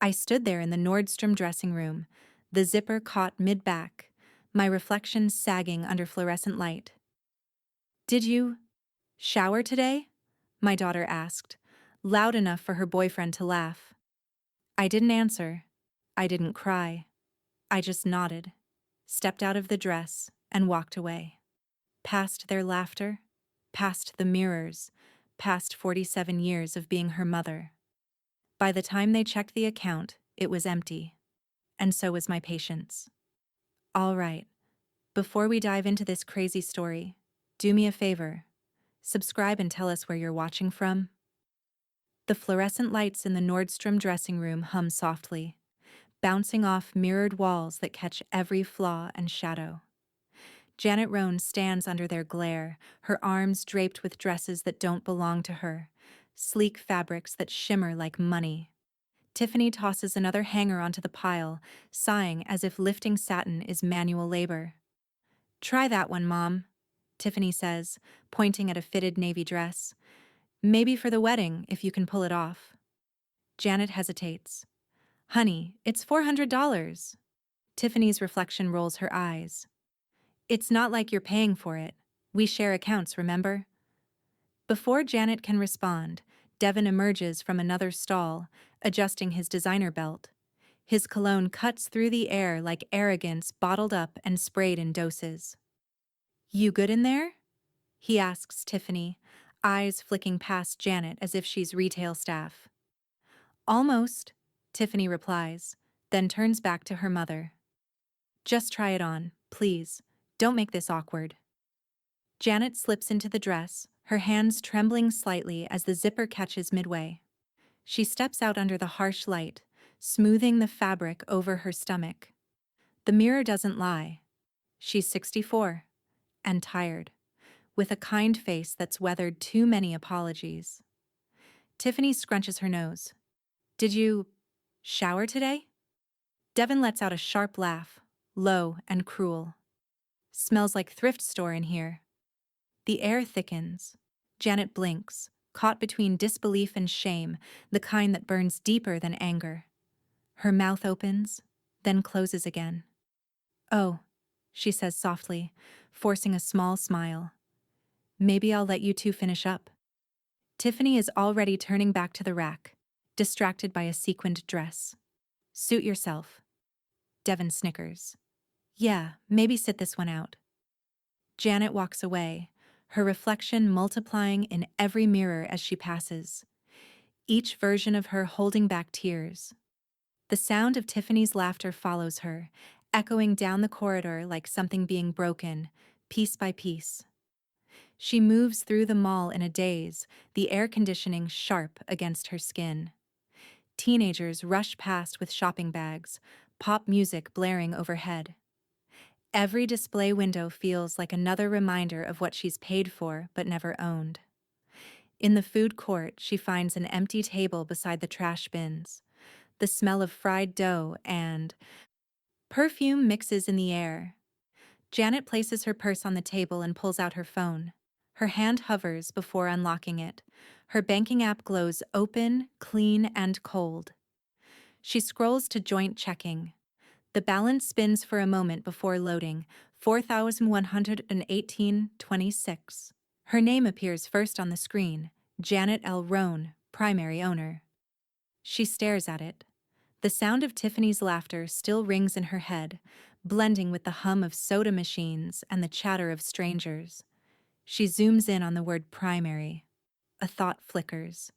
I stood there in the Nordstrom dressing room, the zipper caught mid-back, my reflection sagging under fluorescent light. Did you shower today? My daughter asked, loud enough for her boyfriend to laugh. I didn't answer. I didn't cry. I just nodded, stepped out of the dress, and walked away. Past their laughter, past the mirrors, past 47 years of being her mother. By the time they checked the account, it was empty. And so was my patience. All right, before we dive into this crazy story, do me a favor. Subscribe and tell us where you're watching from. The fluorescent lights in the Nordstrom dressing room hum softly, bouncing off mirrored walls that catch every flaw and shadow. Janet Roan stands under their glare, her arms draped with dresses that don't belong to her, sleek fabrics that shimmer like money. Tiffany tosses another hanger onto the pile, sighing as if lifting satin is manual labor. "Try that one, Mom," Tiffany says, pointing at a fitted navy dress. "Maybe for the wedding, if you can pull it off." Janet hesitates. "Honey, it's $400. Tiffany's reflection rolls her eyes. "It's not like you're paying for it. We share accounts, remember?" Before Janet can respond, Devin emerges from another stall, adjusting his designer belt. His cologne cuts through the air like arrogance bottled up and sprayed in doses. "You good in there?" he asks Tiffany, eyes flicking past Janet as if she's retail staff. "Almost," Tiffany replies, then turns back to her mother. "Just try it on, please. Don't make this awkward." Janet slips into the dress, her hands trembling slightly as the zipper catches midway. She steps out under the harsh light, smoothing the fabric over her stomach. The mirror doesn't lie. She's 64, and tired, with a kind face that's weathered too many apologies. Tiffany scrunches her nose. "Did you shower today?" Devin lets out a sharp laugh, low and cruel. "Smells like thrift store in here." The air thickens. Janet blinks, caught between disbelief and shame, the kind that burns deeper than anger. Her mouth opens, then closes again. "Oh," she says softly, forcing a small smile. "Maybe I'll let you two finish up." Tiffany is already turning back to the rack, distracted by a sequined dress. "Suit yourself." Devin snickers. "Yeah, maybe sit this one out." Janet walks away, her reflection multiplying in every mirror as she passes, each version of her holding back tears. The sound of Tiffany's laughter follows her, echoing down the corridor like something being broken, piece by piece. She moves through the mall in a daze, the air conditioning sharp against her skin. Teenagers rush past with shopping bags, pop music blaring overhead. Every display window feels like another reminder of what she's paid for but never owned. In the food court, she finds an empty table beside the trash bins. The smell of fried dough and perfume mixes in the air. Janet places her purse on the table and pulls out her phone. Her hand hovers before unlocking it. Her banking app glows open, clean, and cold. She scrolls to joint checking. The balance spins for a moment before loading, 4,118.26. Her name appears first on the screen, Janet L. Roan, primary owner. She stares at it. The sound of Tiffany's laughter still rings in her head, blending with the hum of soda machines and the chatter of strangers. She zooms in on the word primary. A thought flickers.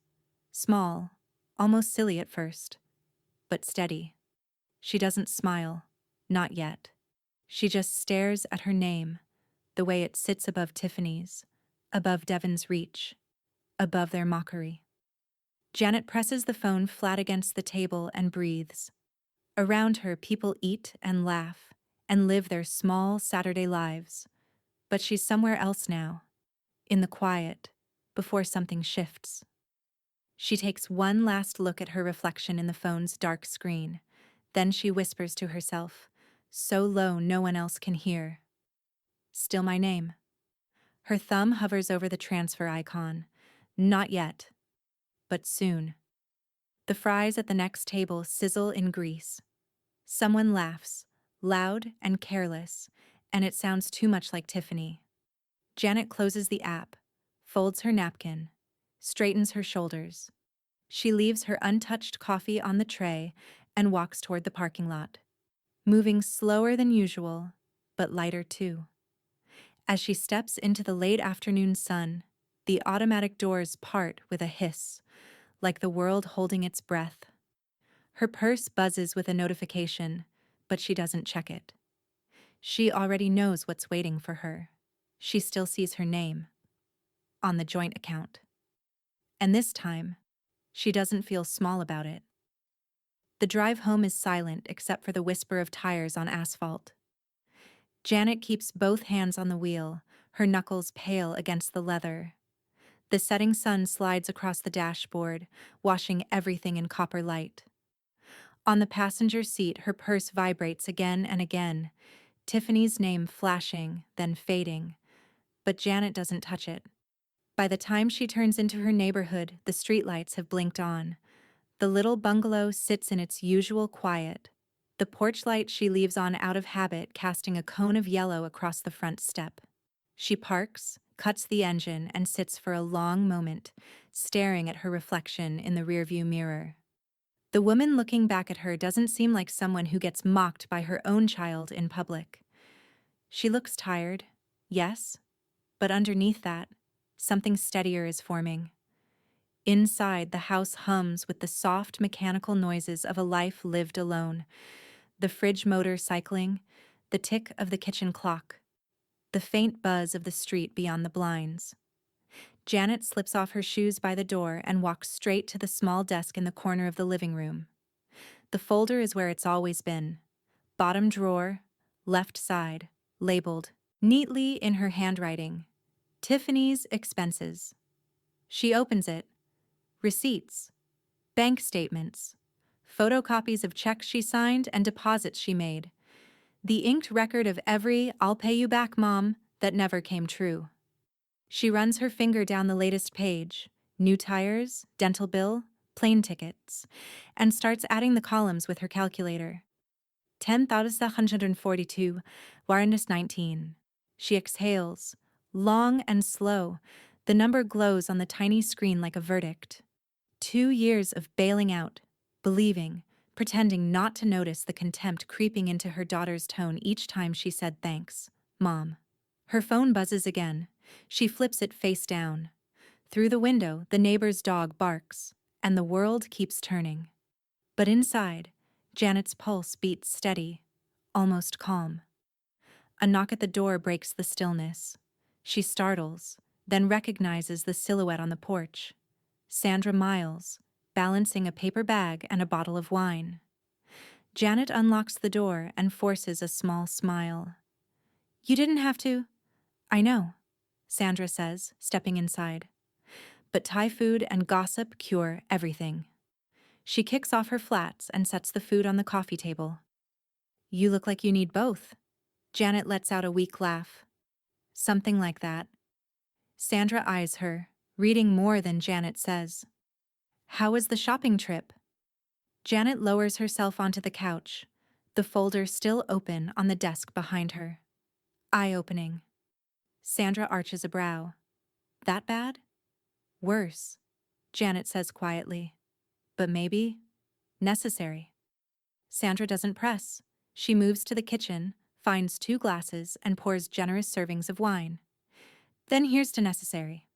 Small, almost silly at first, but steady. She doesn't smile. Not yet. She just stares at her name, the way it sits above Tiffany's, above Devin's reach, above their mockery. Janet presses the phone flat against the table and breathes. Around her, people eat and laugh and live their small Saturday lives. But she's somewhere else now, in the quiet, before something shifts. She takes one last look at her reflection in the phone's dark screen. Then she whispers to herself, so low no one else can hear. "Still my name." Her thumb hovers over the transfer icon. Not yet, but soon. The fries at the next table sizzle in grease. Someone laughs, loud and careless, and it sounds too much like Tiffany. Janet closes the app, folds her napkin, straightens her shoulders. She leaves her untouched coffee on the tray and walks toward the parking lot, moving slower than usual, but lighter too. As she steps into the late afternoon sun, the automatic doors part with a hiss, like the world holding its breath. Her purse buzzes with a notification, but she doesn't check it. She already knows what's waiting for her. She still sees her name on the joint account. And this time, she doesn't feel small about it. The drive home is silent except for the whisper of tires on asphalt. Janet keeps both hands on the wheel, her knuckles pale against the leather. The setting sun slides across the dashboard, washing everything in copper light. On the passenger seat, her purse vibrates again and again, Tiffany's name flashing, then fading. But Janet doesn't touch it. By the time she turns into her neighborhood, the streetlights have blinked on. The little bungalow sits in its usual quiet, the porch light she leaves on out of habit casting a cone of yellow across the front step. She parks, cuts the engine, and sits for a long moment, staring at her reflection in the rearview mirror. The woman looking back at her doesn't seem like someone who gets mocked by her own child in public. She looks tired, yes, but underneath that, something steadier is forming. Inside, the house hums with the soft mechanical noises of a life lived alone. The fridge motor cycling, the tick of the kitchen clock, the faint buzz of the street beyond the blinds. Janet slips off her shoes by the door and walks straight to the small desk in the corner of the living room. The folder is where it's always been. Bottom drawer, left side, labeled, neatly in her handwriting, Tiffany's expenses. She opens it. Receipts, bank statements, photocopies of checks she signed and deposits she made. The inked record of every "I'll pay you back, Mom" that never came true. She runs her finger down the latest page, new tires, dental bill, plane tickets, and starts adding the columns with her calculator. 10,142, Warness 19. She exhales, long and slow. The number glows on the tiny screen like a verdict. 2 years of bailing out, believing, pretending not to notice the contempt creeping into her daughter's tone each time she said thanks, Mom. Her phone buzzes again. She flips it face down. Through the window, the neighbor's dog barks, and the world keeps turning. But inside, Janet's pulse beats steady, almost calm. A knock at the door breaks the stillness. She startles, then recognizes the silhouette on the porch. Sandra Miles, balancing a paper bag and a bottle of wine. Janet unlocks the door and forces a small smile. "You didn't have to." "I know," Sandra says, stepping inside. But Thai food and gossip cure everything. She kicks off her flats and sets the food on the coffee table. "You look like you need both." Janet lets out a weak laugh. "Something like that." Sandra eyes her, reading more than Janet says. "How was the shopping trip?" Janet lowers herself onto the couch, the folder still open on the desk behind her. Eye-opening. Sandra arches a brow. "That bad?" "Worse," Janet says quietly. "But maybe necessary." Sandra doesn't press. She moves to the kitchen, finds 2 glasses, and pours generous servings of wine. Then here's to necessary.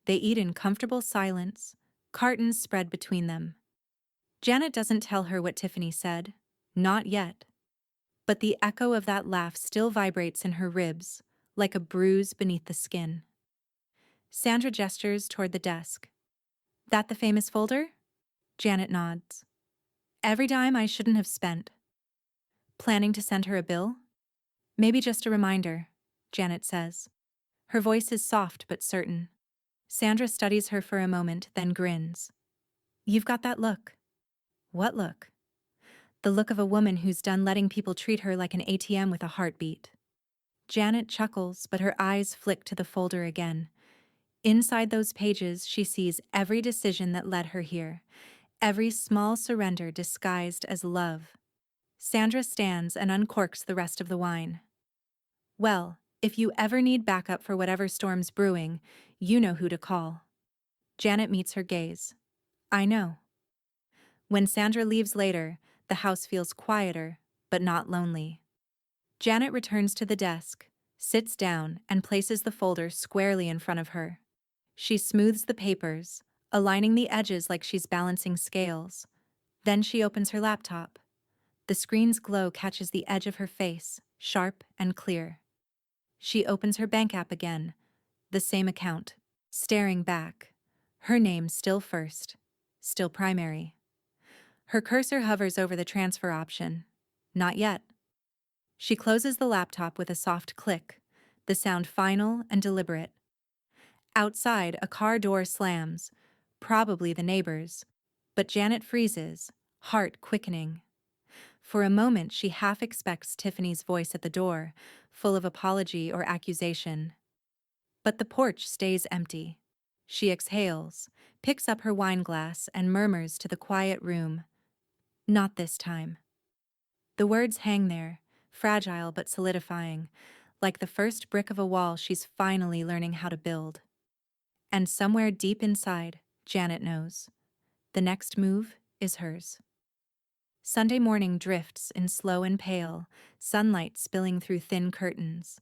They eat in comfortable silence, cartons spread between them. Janet doesn't tell her what Tiffany said. Not yet. But the echo of that laugh still vibrates in her ribs, like a bruise beneath the skin. Sandra gestures toward the desk. "That the famous folder?" Janet nods. "Every dime I shouldn't have spent." "Planning to send her a bill?" "Maybe just a reminder," Janet says. Her voice is soft but certain. Sandra studies her for a moment, then grins. "You've got that look." "What look?" "The look of a woman who's done letting people treat her like an ATM with a heartbeat." Janet chuckles, but her eyes flick to the folder again. Inside those pages, she sees every decision that led her here, Every small surrender disguised as love. Sandra stands and uncorks the rest of the wine. Well, if you ever need backup for whatever storm's brewing, you know who to call. Janet meets her gaze. I know. When Sandra leaves later, the house feels quieter, but not lonely. Janet returns to the desk, sits down, and places the folder squarely in front of her. She smooths the papers, aligning the edges like she's balancing scales. Then she opens her laptop. The screen's glow catches the edge of her face, sharp and clear. She opens her bank app again, the same account, staring back. Her name still first, still primary. Her cursor hovers over the transfer option. Not yet. She closes the laptop with a soft click, the sound final and deliberate. Outside, a car door slams, probably the neighbor's, but Janet freezes, heart quickening. For a moment, she half expects Tiffany's voice at the door, full of apology or accusation. But the porch stays empty. She exhales, picks up her wine glass, and murmurs to the quiet room, "Not this time." The words hang there, fragile but solidifying, like the first brick of a wall she's finally learning how to build. And somewhere deep inside, Janet knows. The next move is hers. Sunday morning drifts in slow and pale, sunlight spilling through thin curtains.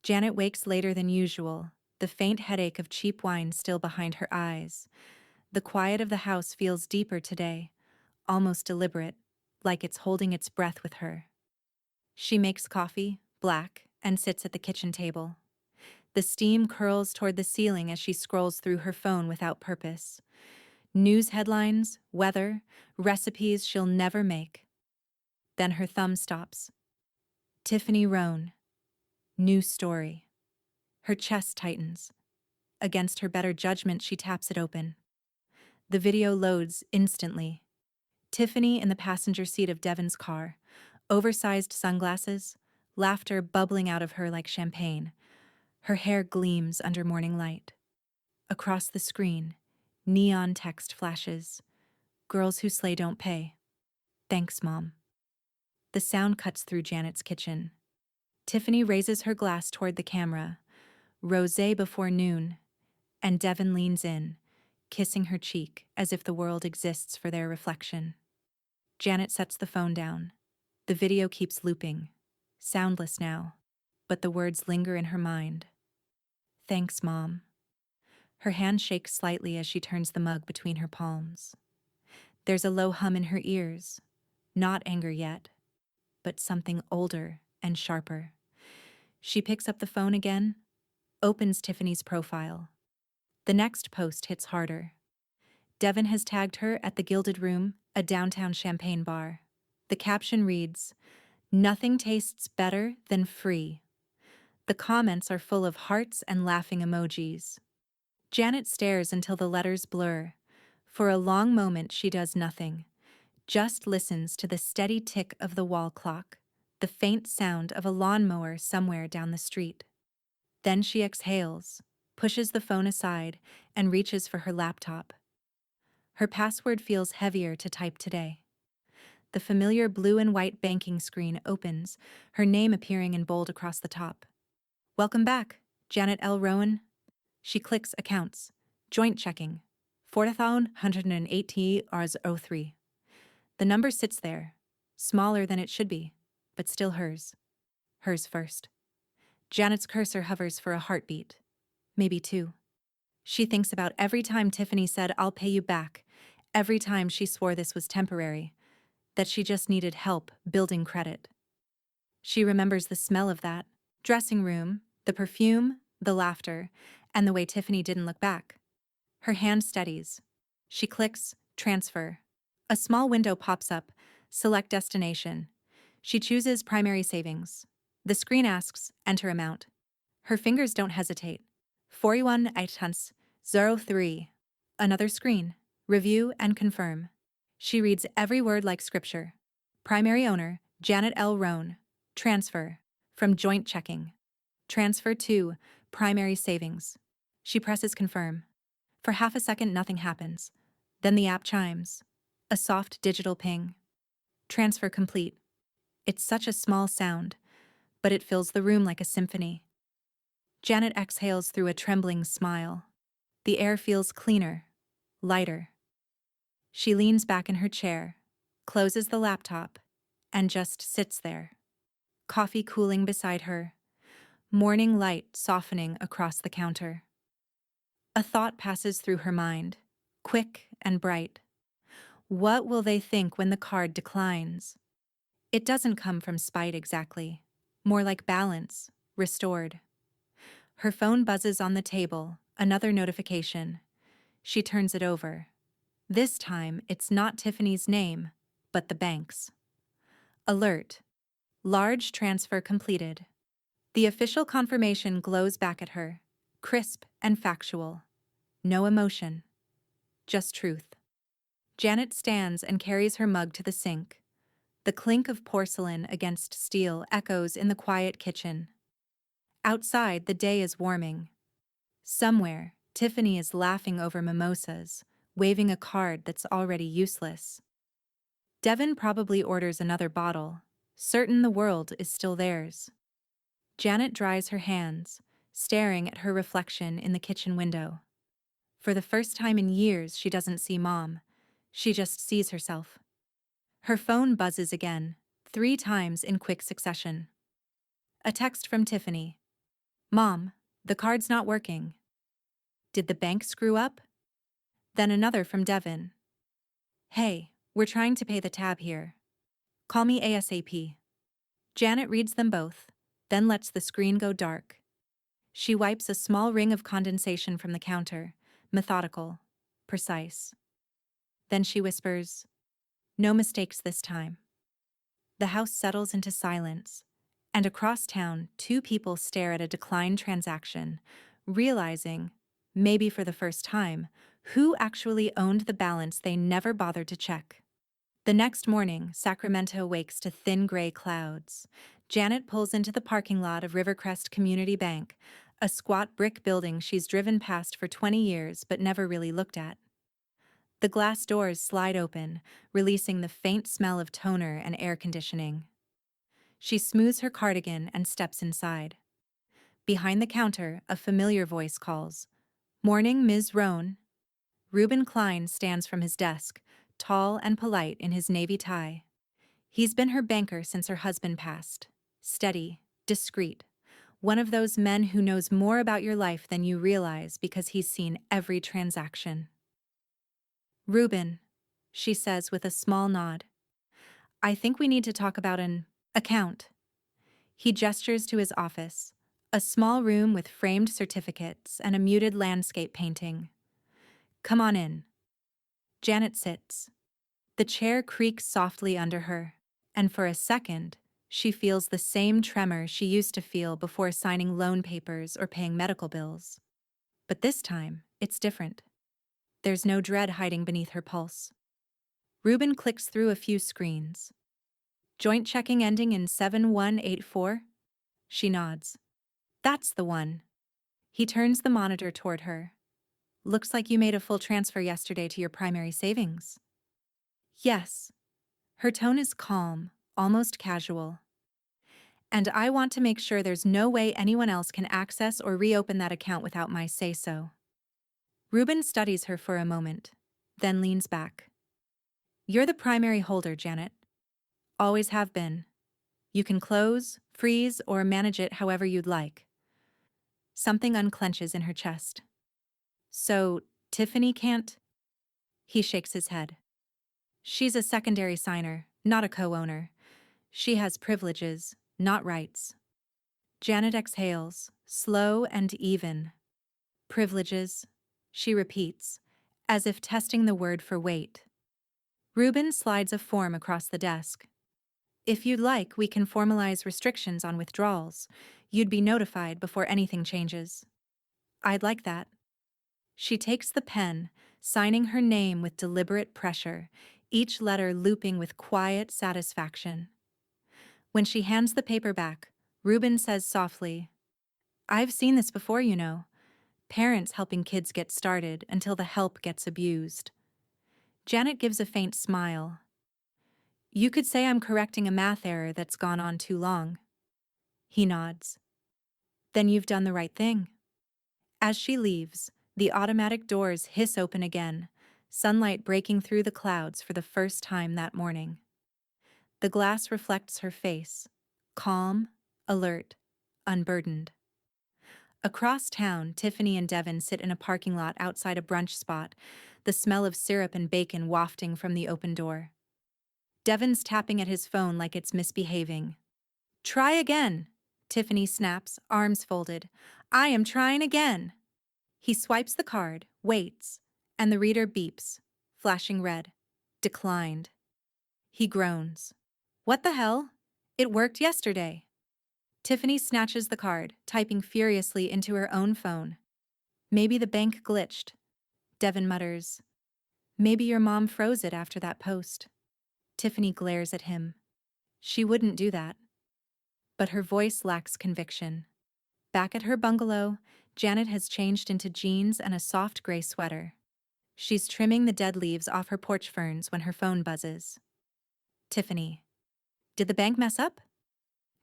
Janet wakes later than usual, the faint headache of cheap wine still behind her eyes. The quiet of the house feels deeper today, almost deliberate, like it's holding its breath with her. She makes coffee, black, and sits at the kitchen table. The steam curls toward the ceiling as she scrolls through her phone without purpose. News headlines, weather, recipes she'll never make. Then her thumb stops. Tiffany Roan. New story. Her chest tightens. Against her better judgment, she taps it open. The video loads instantly. Tiffany in the passenger seat of Devon's car, oversized sunglasses, laughter bubbling out of her like champagne. Her hair gleams under morning light. Across the screen, neon text flashes. Girls who slay don't pay. Thanks, Mom. The sound cuts through Janet's kitchen. Tiffany raises her glass toward the camera, rosé before noon, and Devon leans in, kissing her cheek as if the world exists for their reflection. Janet sets the phone down. The video keeps looping, soundless now, but the words linger in her mind. Thanks, Mom. Her hand shakes slightly as she turns the mug between her palms. There's a low hum in her ears, not anger yet, but something older and sharper. She picks up the phone again, opens Tiffany's profile. The next post hits harder. Devon has tagged her at the Gilded Room, a downtown champagne bar. The caption reads, "Nothing tastes better than free." The comments are full of hearts and laughing emojis. Janet stares until the letters blur. For a long moment she does nothing, just listens to the steady tick of the wall clock, the faint sound of a lawnmower somewhere down the street. Then she exhales, pushes the phone aside, and reaches for her laptop. Her password feels heavier to type today. The familiar blue and white banking screen opens, her name appearing in bold across the top. Welcome back, Janet L. Rowan. She clicks accounts. Joint checking. 4,180 hours 03. The number sits there, smaller than it should be, but still hers. Hers first. Janet's cursor hovers for a heartbeat. Maybe two. She thinks about every time Tiffany said, "I'll pay you back," every time she swore this was temporary, that she just needed help building credit. She remembers the smell of that dressing room, the perfume, the laughter, and the way Tiffany didn't look back. Her hand steadies. She clicks transfer. A small window pops up, select destination. She chooses primary savings. The screen asks, enter amount. Her fingers don't hesitate. 41,803. Another screen. Review and confirm. She reads every word like scripture. Primary owner, Janet L. Roan. Transfer. From joint checking. Transfer to primary savings. She presses confirm. For half a second, nothing happens. Then the app chimes. A soft digital ping. Transfer complete. It's such a small sound, but it fills the room like a symphony. Janet exhales through a trembling smile. The air feels cleaner, lighter. She leans back in her chair, closes the laptop, and just sits there. Coffee cooling beside her, morning light softening across the counter. A thought passes through her mind, quick and bright. What will they think when the card declines? It doesn't come from spite exactly, more like balance, restored. Her phone buzzes on the table, another notification. She turns it over. This time, it's not Tiffany's name, but the bank's. Alert. Large transfer completed. The official confirmation glows back at her, crisp and factual. No emotion, just truth. Janet stands and carries her mug to the sink. The clink of porcelain against steel echoes in the quiet kitchen. Outside, the day is warming. Somewhere, Tiffany is laughing over mimosas, waving a card that's already useless. Devin probably orders another bottle, certain the world is still theirs. Janet dries her hands, staring at her reflection in the kitchen window. For the first time in years, she doesn't see Mom. She just sees herself. Her phone buzzes again, 3 times in quick succession. A text from Tiffany. Mom, the card's not working. Did the bank screw up? Then another from Devin. Hey, we're trying to pay the tab here. Call me ASAP. Janet reads them both, then lets the screen go dark. She wipes a small ring of condensation from the counter, methodical, precise. Then she whispers, no mistakes this time. The house settles into silence, and across town, 2 people stare at a declined transaction, realizing, maybe for the first time, who actually owned the balance they never bothered to check. The next morning, Sacramento wakes to thin gray clouds. Janet pulls into the parking lot of Rivercrest Community Bank, a squat brick building she's driven past for 20 years but never really looked at. The glass doors slide open, releasing the faint smell of toner and air conditioning. She smooths her cardigan and steps inside. Behind the counter, a familiar voice calls, "Morning, Ms. Roan." Reuben Klein stands from his desk, tall and polite in his navy tie. He's been her banker since her husband passed. Steady, discreet. One of those men who knows more about your life than you realize because he's seen every transaction. Reuben, she says with a small nod. I think we need to talk about an account. He gestures to his office, a small room with framed certificates and a muted landscape painting. Come on in. Janet sits. The chair creaks softly under her, and for a second, she feels the same tremor she used to feel before signing loan papers or paying medical bills. But this time, it's different. There's no dread hiding beneath her pulse. Reuben clicks through a few screens. Joint checking ending in 7184? She nods. That's the one. He turns the monitor toward her. Looks like you made a full transfer yesterday to your primary savings. Yes. Her tone is calm, almost casual. And I want to make sure there's no way anyone else can access or reopen that account without my say-so. Reuben studies her for a moment, then leans back. You're the primary holder, Janet. Always have been. You can close, freeze, or manage it however you'd like. Something unclenches in her chest. So, Tiffany can't? He shakes his head. She's a secondary signer, not a co-owner. She has privileges, not rights. Janet exhales, slow and even. Privileges, she repeats, as if testing the word for weight. Reuben slides a form across the desk. If you'd like, we can formalize restrictions on withdrawals. You'd be notified before anything changes. I'd like that. She takes the pen, signing her name with deliberate pressure, each letter looping with quiet satisfaction. When she hands the paper back, Reuben says softly, I've seen this before, you know. Parents helping kids get started until the help gets abused. Janet gives a faint smile. You could say I'm correcting a math error that's gone on too long. He nods. Then you've done the right thing. As she leaves, the automatic doors hiss open again, sunlight breaking through the clouds for the first time that morning. The glass reflects her face, calm, alert, unburdened. Across town, Tiffany and Devin sit in a parking lot outside a brunch spot, the smell of syrup and bacon wafting from the open door. Devin's tapping at his phone like it's misbehaving. Try again, Tiffany snaps, arms folded. I am trying again. He swipes the card, waits, and the reader beeps, flashing red. Declined. He groans. What the hell? It worked yesterday. Tiffany snatches the card, typing furiously into her own phone. Maybe the bank glitched. Devin mutters. Maybe your mom froze it after that post. Tiffany glares at him. She wouldn't do that. But her voice lacks conviction. Back at her bungalow, Janet has changed into jeans and a soft gray sweater. She's trimming the dead leaves off her porch ferns when her phone buzzes. Tiffany. Did the bank mess up?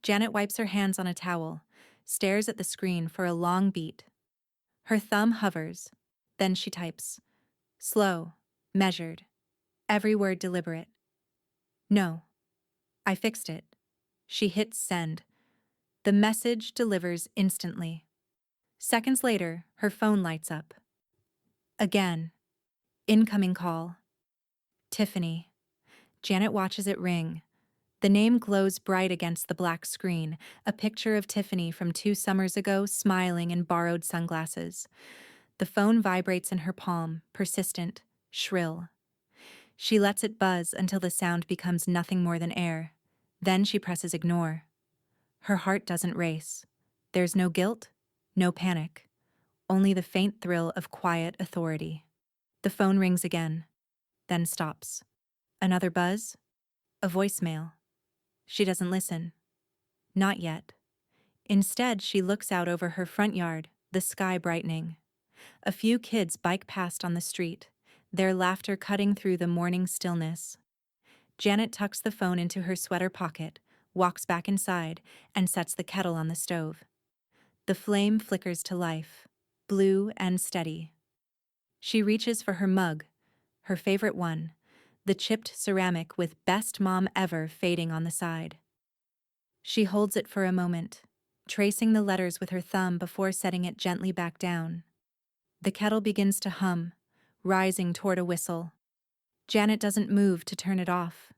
Janet wipes her hands on a towel, stares at the screen for a long beat. Her thumb hovers. Then she types. Slow, measured, every word deliberate. No. I fixed it. She hits send. The message delivers instantly. Seconds later, her phone lights up. Again. Incoming call. Tiffany. Janet watches it ring. The name glows bright against the black screen, a picture of Tiffany from 2 summers ago, smiling in borrowed sunglasses. The phone vibrates in her palm, persistent, shrill. She lets it buzz until the sound becomes nothing more than air. Then she presses ignore. Her heart doesn't race. There's no guilt, no panic, only the faint thrill of quiet authority. The phone rings again, then stops. Another buzz, a voicemail. She doesn't listen. Not yet. Instead, she looks out over her front yard, the sky brightening. A few kids bike past on the street, their laughter cutting through the morning stillness. Janet tucks the phone into her sweater pocket, walks back inside, and sets the kettle on the stove. The flame flickers to life, blue and steady. She reaches for her mug, her favorite one, the chipped ceramic with "Best Mom Ever" fading on the side. She holds it for a moment, tracing the letters with her thumb before setting it gently back down. The kettle begins to hum, rising toward a whistle. Janet doesn't move to turn it off.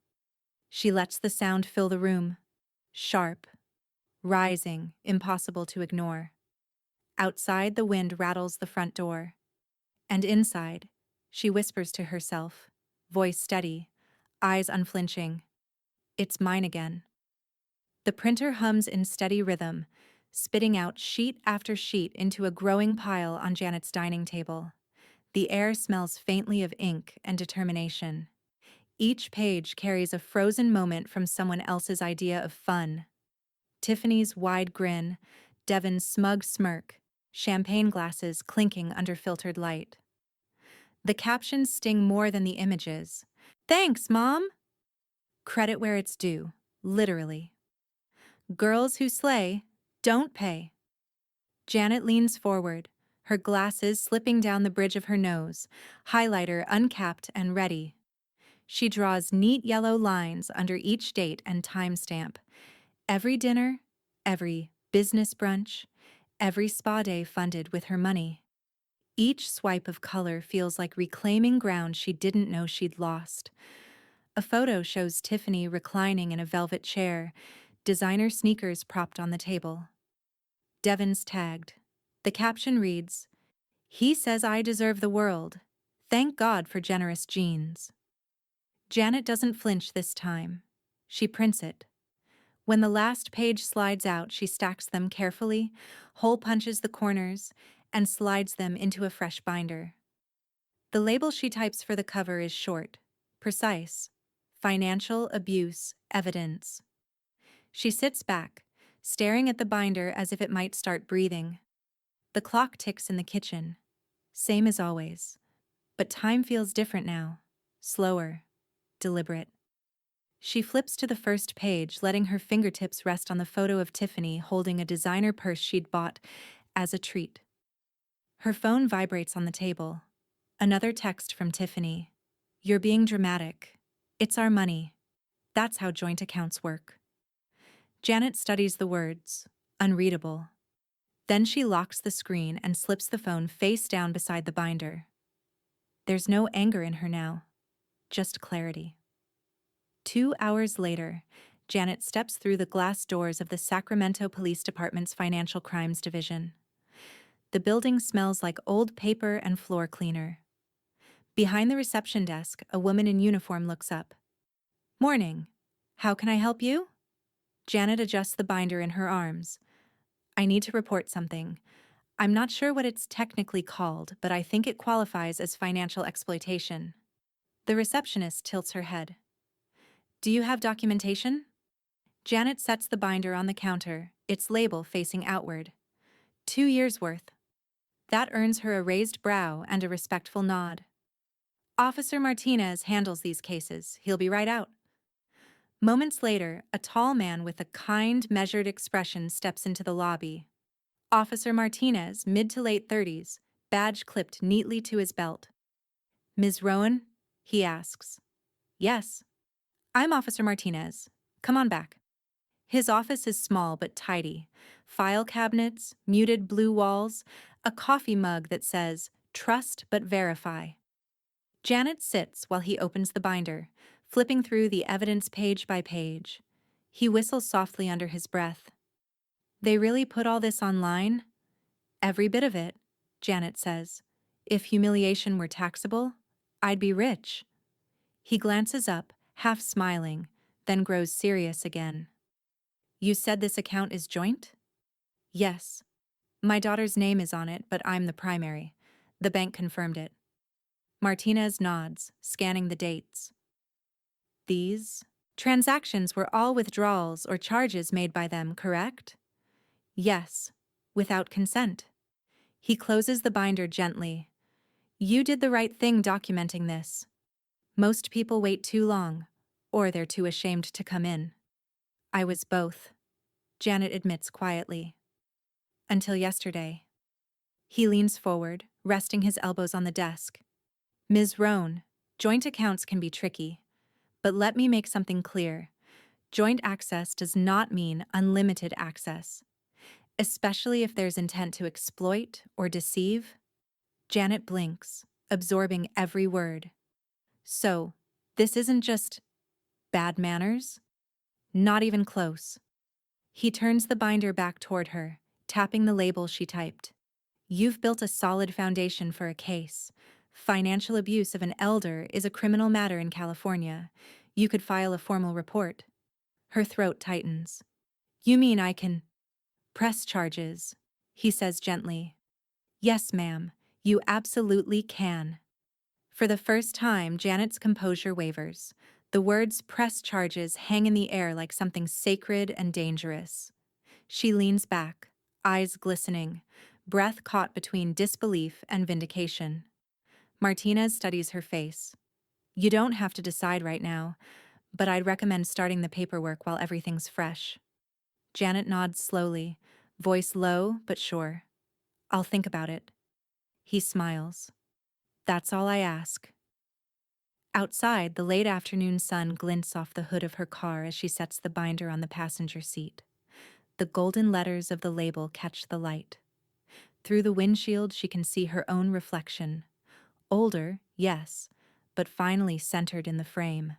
She lets the sound fill the room, sharp, rising, impossible to ignore. Outside, the wind rattles the front door. And inside, she whispers to herself, voice steady, eyes unflinching. It's mine again. The printer hums in steady rhythm, spitting out sheet after sheet into a growing pile on Janet's dining table. The air smells faintly of ink and determination. Each page carries a frozen moment from someone else's idea of fun. Tiffany's wide grin, Devin's smug smirk, champagne glasses clinking under filtered light. The captions sting more than the images. Thanks, Mom! Credit where it's due, literally. Girls who slay don't pay. Janet leans forward, her glasses slipping down the bridge of her nose, highlighter uncapped and ready. She draws neat yellow lines under each date and timestamp. Every dinner, every business brunch, every spa day funded with her money. Each swipe of color feels like reclaiming ground she didn't know she'd lost. A photo shows Tiffany reclining in a velvet chair, designer sneakers propped on the table. Devin's tagged. The caption reads, "He says I deserve the world. Thank God for generous genes." Janet doesn't flinch this time. She prints it. When the last page slides out, she stacks them carefully, hole punches the corners, and slides them into a fresh binder. The label she types for the cover is short, precise: financial abuse evidence. She sits back, staring at the binder as if it might start breathing. The clock ticks in the kitchen. Same as always. But time feels different now. slower, deliberate. She flips to the first page, letting her fingertips rest on the photo of Tiffany holding a designer purse she'd bought as a treat. Her phone vibrates on the table. Another text from Tiffany. "You're being dramatic. It's our money. That's how joint accounts work." Janet studies the words. Unreadable. Then she locks the screen and slips the phone face down beside the binder. There's no anger in her now, just clarity. 2 hours later, Janet steps through the glass doors of the Sacramento Police Department's Financial Crimes Division. The building smells like old paper and floor cleaner. Behind the reception desk, a woman in uniform looks up. "Morning. How can I help you?" Janet adjusts the binder in her arms. "I need to report something. I'm not sure what it's technically called, but I think it qualifies as financial exploitation." The receptionist tilts her head. "Do you have documentation?" Janet sets the binder on the counter, its label facing outward. 2 years' worth. That earns her a raised brow and a respectful nod. "Officer Martinez handles these cases. He'll be right out." Moments later, a tall man with a kind, measured expression steps into the lobby. Officer Martinez, mid to late 30s, badge clipped neatly to his belt. "Ms. Rowan?" he asks. "Yes." "I'm Officer Martinez. Come on back." His office is small but tidy. File cabinets, muted blue walls, a coffee mug that says, "Trust but verify." Janet sits while he opens the binder, flipping through the evidence page by page. He whistles softly under his breath. "They really put all this online?" "Every bit of it," Janet says. "If humiliation were taxable, I'd be rich." He glances up, half smiling, then grows serious again. "You said this account is joint?" "Yes. My daughter's name is on it, but I'm the primary. The bank confirmed it." Martinez nods, scanning the dates. "These transactions were all withdrawals or charges made by them, correct?" "Yes, without consent." He closes the binder gently. "You did the right thing documenting this. Most people wait too long, or they're too ashamed to come in." "I was both," Janet admits quietly. "Until yesterday." He leans forward, resting his elbows on the desk. "Ms. Roan, joint accounts can be tricky, but let me make something clear. Joint access does not mean unlimited access, especially if there's intent to exploit or deceive." Janet blinks, absorbing every word. "So, this isn't just bad manners?" "Not even close." He turns the binder back toward her, tapping the label she typed. "You've built a solid foundation for a case. Financial abuse of an elder is a criminal matter in California. You could file a formal report." Her throat tightens. "You mean I can press charges?" he says gently. "Yes, ma'am, you absolutely can." For the first time, Janet's composure wavers. The words "press charges" hang in the air like something sacred and dangerous. She leans back, eyes glistening, breath caught between disbelief and vindication. Martinez studies her face. "You don't have to decide right now, but I'd recommend starting the paperwork while everything's fresh." Janet nods slowly, voice low but sure. "I'll think about it." He smiles. "That's all I ask." Outside, the late afternoon sun glints off the hood of her car as she sets the binder on the passenger seat. The golden letters of the label catch the light. Through the windshield, she can see her own reflection. Older, yes, but finally centered in the frame.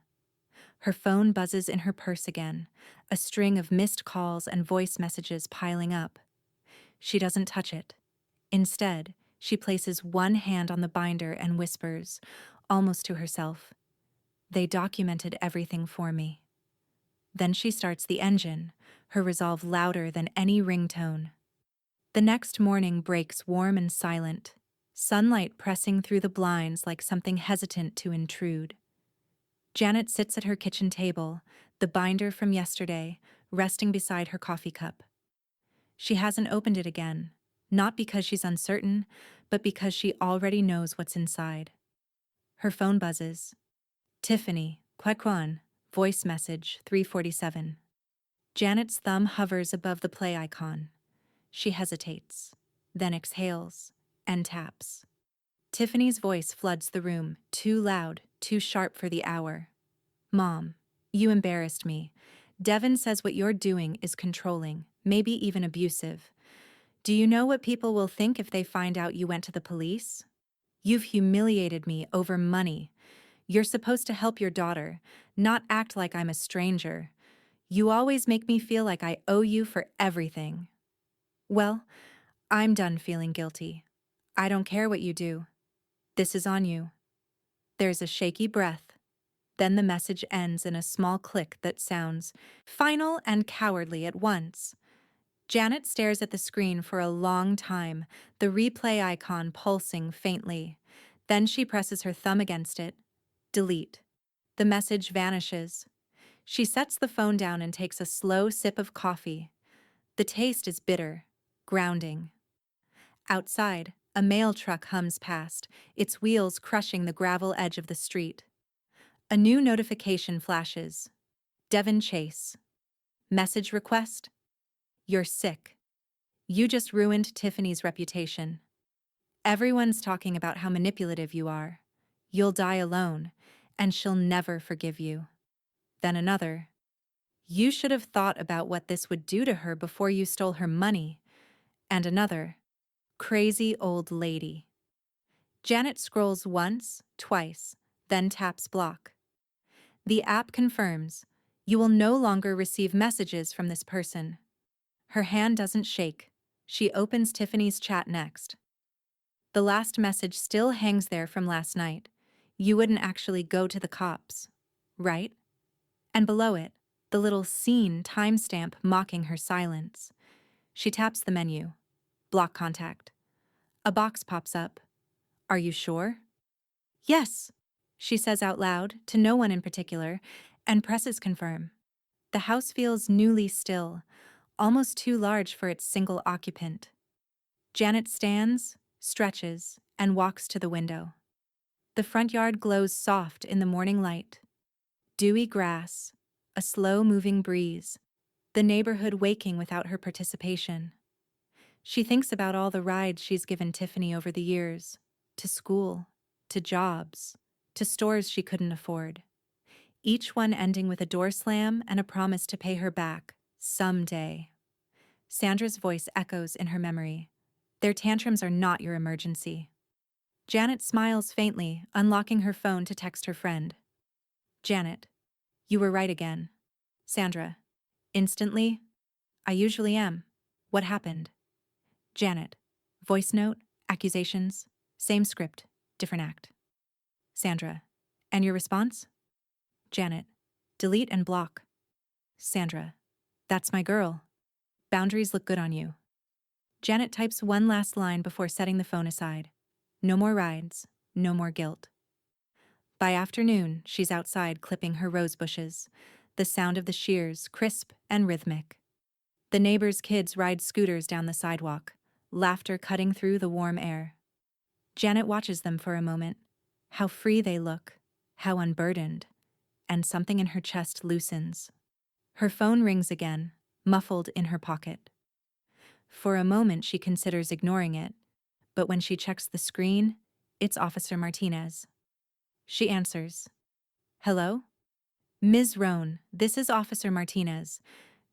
Her phone buzzes in her purse again, a string of missed calls and voice messages piling up. She doesn't touch it. Instead, she places one hand on the binder and whispers, almost to herself, "They documented everything for me." Then she starts the engine, her resolve louder than any ringtone. The next morning breaks warm and silent, sunlight pressing through the blinds like something hesitant to intrude. Janet sits at her kitchen table, the binder from yesterday resting beside her coffee cup. She hasn't opened it again, not because she's uncertain, but because she already knows what's inside. Her phone buzzes. Tiffany, Kwekwan, voice message 347. Janet's thumb hovers above the play icon. She hesitates, then exhales, and taps. Tiffany's voice floods the room, too loud, too sharp for the hour. Mom, you embarrassed me. Devin says what you're doing is controlling, maybe even abusive. Do you know what people will think if they find out you went to the police? You've humiliated me over money. You're supposed to help your daughter, not act like I'm a stranger. You always make me feel like I owe you for everything. Well, I'm done feeling guilty. I don't care what you do. This is on you. There's a shaky breath. Then the message ends in a small click that sounds final and cowardly at once. Janet stares at the screen for a long time, the replay icon pulsing faintly. Then she presses her thumb against it. Delete. The message vanishes. She sets the phone down and takes a slow sip of coffee. The taste is bitter, grounding. Outside, a mail truck hums past, its wheels crushing the gravel edge of the street. A new notification flashes. Devin Chase. Message request? You're sick. You just ruined Tiffany's reputation. Everyone's talking about how manipulative you are. You'll die alone, and she'll never forgive you. Then another. You should have thought about what this would do to her before you stole her money. And another. Crazy old lady. Janet scrolls once, twice, then taps block. The app confirms, you will no longer receive messages from this person. Her hand doesn't shake. She opens Tiffany's chat next. The last message still hangs there from last night. You wouldn't actually go to the cops, right? And below it, the little scene timestamp mocking her silence. She taps the menu. Block contact. A box pops up. Are you sure? Yes, she says out loud, to no one in particular, and presses confirm. The house feels newly still, almost too large for its single occupant. Janet stands, stretches, and walks to the window. The front yard glows soft in the morning light. Dewy grass, a slow-moving breeze, the neighborhood waking without her participation. She thinks about all the rides she's given Tiffany over the years, to school, to jobs, to stores she couldn't afford. Each one ending with a door slam and a promise to pay her back, someday. Sandra's voice echoes in her memory. Their tantrums are not your emergency. Janet smiles faintly, unlocking her phone to text her friend. Janet, you were right again. Sandra, instantly? I usually am. What happened? Janet, voice note, accusations, same script, different act. Sandra, and your response? Janet, delete and block. Sandra, that's my girl. Boundaries look good on you. Janet types one last line before setting the phone aside. No more rides, no more guilt. By afternoon, she's outside clipping her rose bushes, the sound of the shears crisp and rhythmic. The neighbors' kids ride scooters down the sidewalk, laughter cutting through the warm air. Janet watches them for a moment. How free they look, how unburdened, and something in her chest loosens. Her phone rings again, muffled in her pocket. For a moment she considers ignoring it, but when she checks the screen, it's Officer Martinez. She answers. Hello? Ms. Roan, this is Officer Martinez.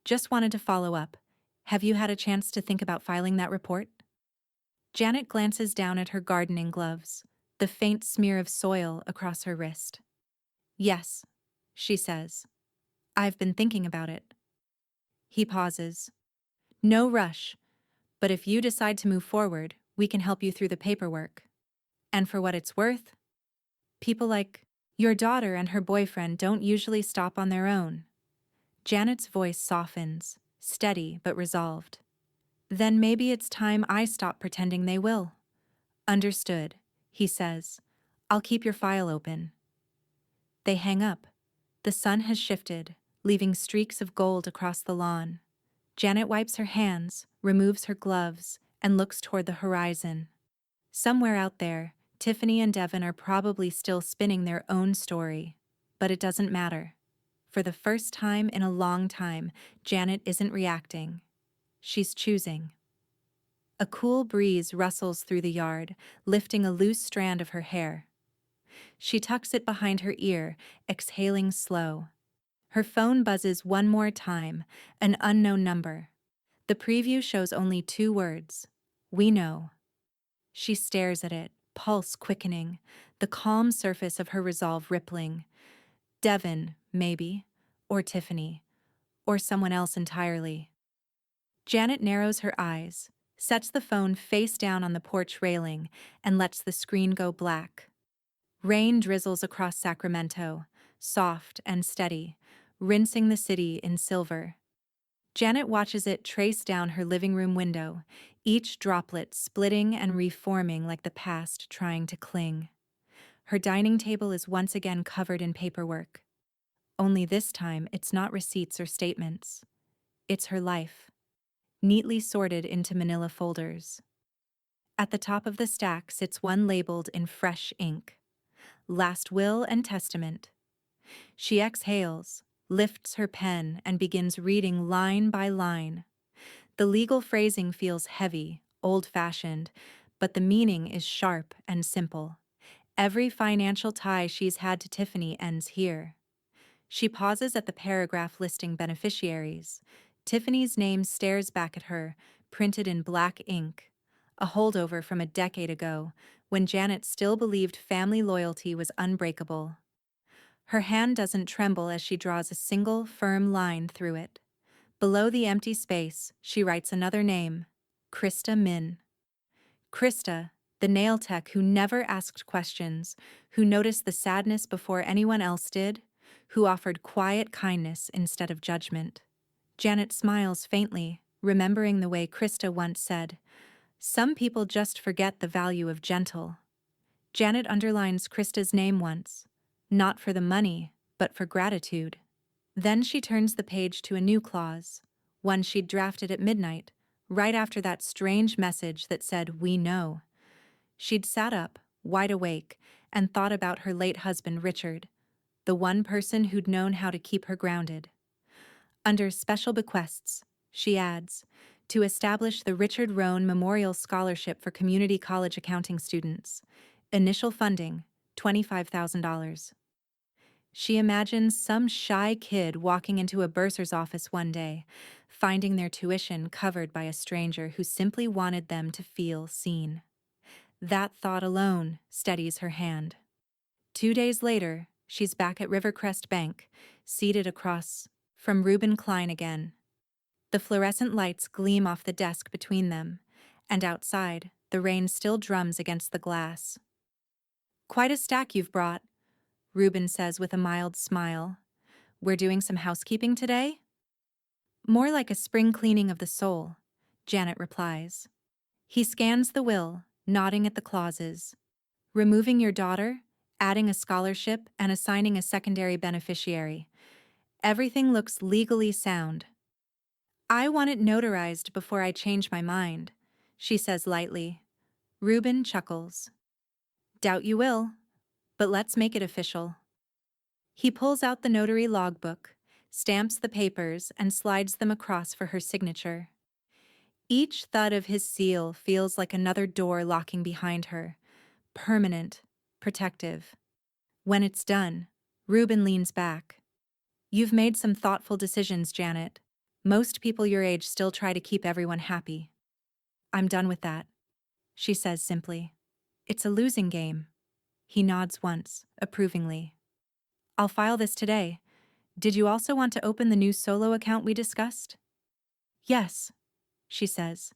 Just wanted to follow up. Have you had a chance to think about filing that report? Janet glances down at her gardening gloves, the faint smear of soil across her wrist. Yes, she says. I've been thinking about it. He pauses. No rush, but if you decide to move forward, we can help you through the paperwork. And for what it's worth, people like your daughter and her boyfriend don't usually stop on their own. Janet's voice softens, steady but resolved. Then maybe it's time I stop pretending they will. Understood, he says. I'll keep your file open. They hang up. The sun has shifted, leaving streaks of gold across the lawn. Janet wipes her hands, removes her gloves, and looks toward the horizon. Somewhere out there, Tiffany and Devin are probably still spinning their own story. But it doesn't matter. For the first time in a long time, Janet isn't reacting. She's choosing. A cool breeze rustles through the yard, lifting a loose strand of her hair. She tucks it behind her ear, exhaling slow. Her phone buzzes one more time, an unknown number. The preview shows only 2 words. We know. She stares at it, pulse quickening, the calm surface of her resolve rippling. Devin, maybe, or Tiffany, or someone else entirely. Janet narrows her eyes, sets the phone face down on the porch railing, and lets the screen go black. Rain drizzles across Sacramento, soft and steady, rinsing the city in silver. Janet watches it trace down her living room window, each droplet splitting and reforming like the past trying to cling. Her dining table is once again covered in paperwork. Only this time it's not receipts or statements. It's her life, neatly sorted into manila folders. At the top of the stack sits one labeled in fresh ink. Last Will and Testament. She exhales, lifts her pen, and begins reading line by line. The legal phrasing feels heavy, old-fashioned, but the meaning is sharp and simple. Every financial tie she's had to Tiffany ends here. She pauses at the paragraph listing beneficiaries. Tiffany's name stares back at her, printed in black ink, a holdover from a decade ago, when Janet still believed family loyalty was unbreakable. Her hand doesn't tremble as she draws a single, firm line through it. Below the empty space, she writes another name, Krista Min. Krista, the nail tech who never asked questions, who noticed the sadness before anyone else did, who offered quiet kindness instead of judgment. Janet smiles faintly, remembering the way Krista once said, "Some people just forget the value of gentle." Janet underlines Krista's name once, not for the money, but for gratitude. Then she turns the page to a new clause, one she'd drafted at midnight, right after that strange message that said, "We know." She'd sat up, wide awake, and thought about her late husband, Richard, the one person who'd known how to keep her grounded. Under special bequests, she adds, to establish the Richard Rohn Memorial Scholarship for Community College Accounting students. Initial funding, $25,000. She imagines some shy kid walking into a bursar's office one day, finding their tuition covered by a stranger who simply wanted them to feel seen. That thought alone steadies her hand. 2 days later, she's back at Rivercrest Bank, seated across from Reuben Klein again. The fluorescent lights gleam off the desk between them, and outside, the rain still drums against the glass. "Quite a stack you've brought," Reuben says with a mild smile. "We're doing some housekeeping today?" "More like a spring cleaning of the soul," Janet replies. He scans the will, nodding at the clauses. "Removing your daughter, adding a scholarship, and assigning a secondary beneficiary. Everything looks legally sound." "I want it notarized before I change my mind," she says lightly. Reuben chuckles. "Doubt you will, but let's make it official." He pulls out the notary logbook, stamps the papers, and slides them across for her signature. Each thud of his seal feels like another door locking behind her, permanent, protective. When it's done, Reuben leans back. "You've made some thoughtful decisions, Janet. Most people your age still try to keep everyone happy." "I'm done with that," she says simply. "It's a losing game." He nods once, approvingly. "I'll file this today. Did you also want to open the new solo account we discussed?" "Yes," she says.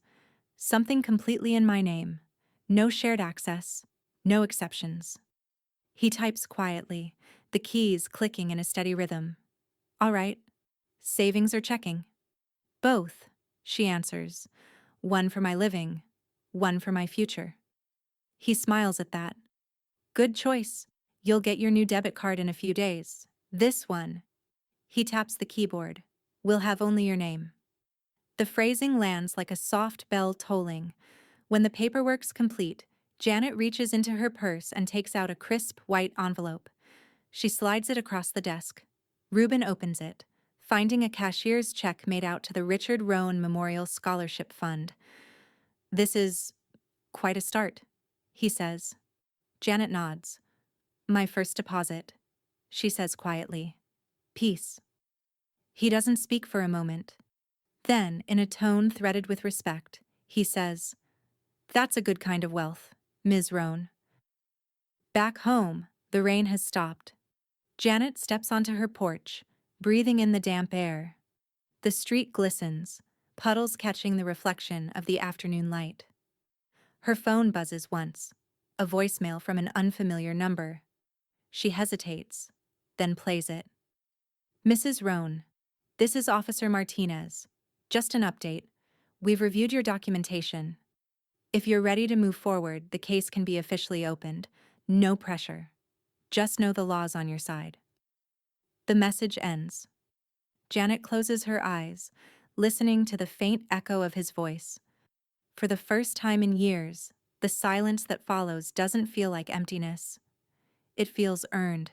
"Something completely in my name. No shared access. No exceptions." He types quietly, the keys clicking in a steady rhythm. "All right. Savings or checking?" "Both," she answers. "One for my living, one for my future." He smiles at that. "Good choice. You'll get your new debit card in a few days. This one." He taps the keyboard. "Will have only your name." The phrasing lands like a soft bell tolling. When the paperwork's complete, Janet reaches into her purse and takes out a crisp white envelope. She slides it across the desk. Reuben opens it, finding a cashier's check made out to the Richard Rowan Memorial Scholarship Fund. This is quite a start, he says. Janet nods. My first deposit, she says quietly. Peace. He doesn't speak for a moment. Then, in a tone threaded with respect, he says, That's a good kind of wealth, Ms. Roan. Back home, the rain has stopped. Janet steps onto her porch, breathing in the damp air. The street glistens, puddles catching the reflection of the afternoon light. Her phone buzzes once, a voicemail from an unfamiliar number. She hesitates, then plays it. Mrs. Roan, this is Officer Martinez. Just an update. We've reviewed your documentation. If you're ready to move forward, the case can be officially opened. No pressure. Just know the law's on your side. The message ends. Janet closes her eyes, listening to the faint echo of his voice. For the first time in years, the silence that follows doesn't feel like emptiness. It feels earned.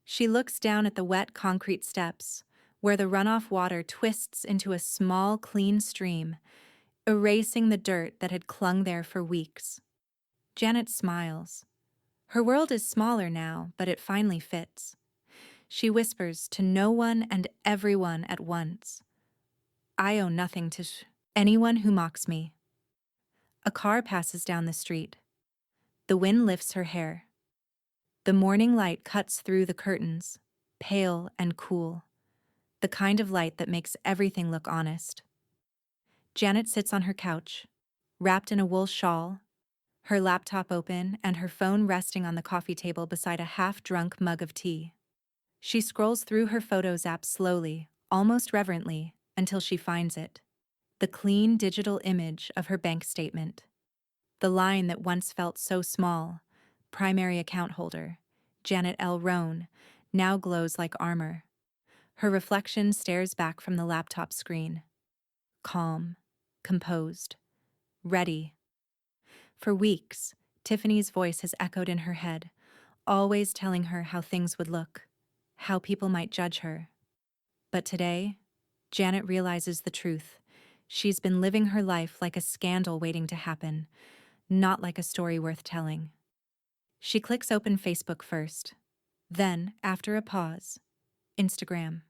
She looks down at the wet concrete steps, where the runoff water twists into a small, clean stream, erasing the dirt that had clung there for weeks. Janet smiles. Her world is smaller now, but it finally fits. She whispers to no one and everyone at once. I owe nothing to anyone who mocks me. A car passes down the street. The wind lifts her hair. The morning light cuts through the curtains, pale and cool, the kind of light that makes everything look honest. Janet sits on her couch, wrapped in a wool shawl, her laptop open and her phone resting on the coffee table beside a half-drunk mug of tea. She scrolls through her Photos app slowly, almost reverently, until she finds it. The clean digital image of her bank statement. The line that once felt so small, primary account holder, Janet L. Roan, now glows like armor. Her reflection stares back from the laptop screen. Calm, composed, ready. For weeks, Tiffany's voice has echoed in her head, always telling her how things would look, how people might judge her. But today, Janet realizes the truth. She's been living her life like a scandal waiting to happen, not like a story worth telling. She clicks open Facebook first. Then, after a pause, Instagram.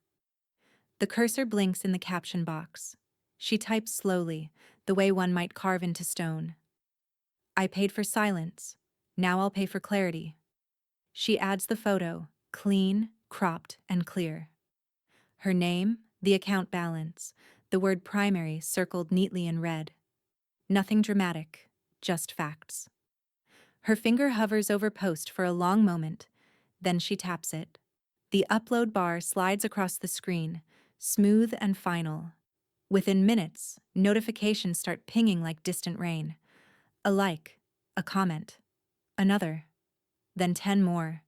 The cursor blinks in the caption box. She types slowly, the way one might carve into stone. I paid for silence. Now I'll pay for clarity. She adds the photo, clean, cropped, and clear. Her name, the account balance, the word primary circled neatly in red. Nothing dramatic, just facts. Her finger hovers over post for a long moment, then she taps it. The upload bar slides across the screen, smooth and final. Within minutes, notifications start pinging like distant rain. A like, a comment, another, then 10 more.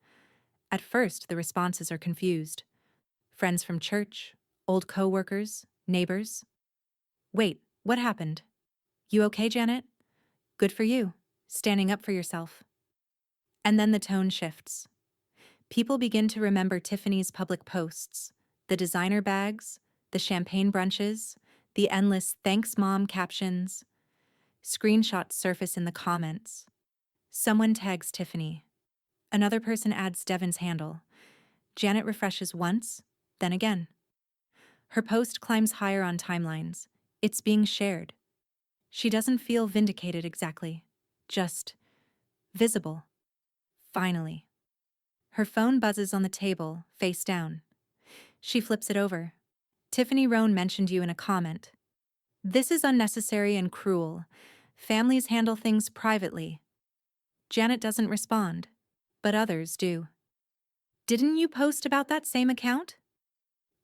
At first, the responses are confused. Friends from church, old co-workers, neighbors. Wait, what happened? You okay, Janet? Good for you. Standing up for yourself. And then the tone shifts. People begin to remember Tiffany's public posts, the designer bags, the champagne brunches, the endless "Thanks, Mom" captions. Screenshots surface in the comments. Someone tags Tiffany. Another person adds Devon's handle. Janet refreshes once, then again. Her post climbs higher on timelines. It's being shared. She doesn't feel vindicated exactly, just visible. Finally. Her phone buzzes on the table, face down. She flips it over. Tiffany Roan mentioned you in a comment. This is unnecessary and cruel. Families handle things privately. Janet doesn't respond, but others do. Didn't you post about that same account?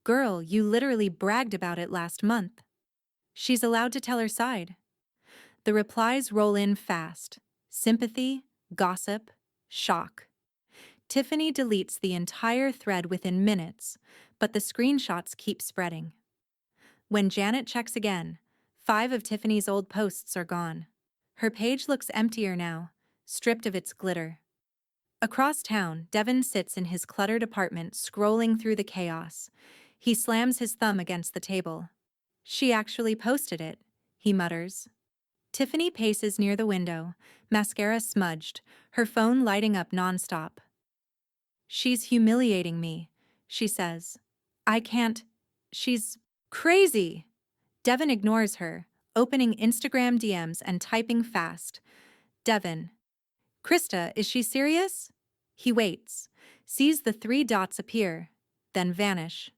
Girl, you literally bragged about it last month. She's allowed to tell her side. The replies roll in fast. Sympathy, gossip, shock. Tiffany deletes the entire thread within minutes, but the screenshots keep spreading. When Janet checks again, 5 of Tiffany's old posts are gone. Her page looks emptier now, stripped of its glitter. Across town, Devin sits in his cluttered apartment scrolling through the chaos. He slams his thumb against the table. She actually posted it, he mutters. Tiffany paces near the window, mascara smudged, her phone lighting up nonstop. She's humiliating me, she says. I can't. She's crazy. Devin ignores her, opening Instagram DMs and typing fast. Devin. Krista, is she serious? He waits, sees the three dots appear, then vanish.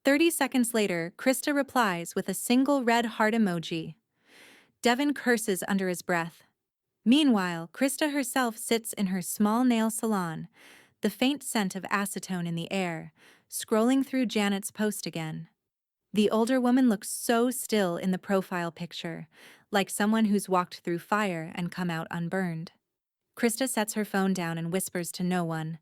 30 seconds later, Krista replies with a single red heart emoji. Devin curses under his breath. Meanwhile, Krista herself sits in her small nail salon, the faint scent of acetone in the air, scrolling through Janet's post again. The older woman looks so still in the profile picture, like someone who's walked through fire and come out unburned. Krista sets her phone down and whispers to no one,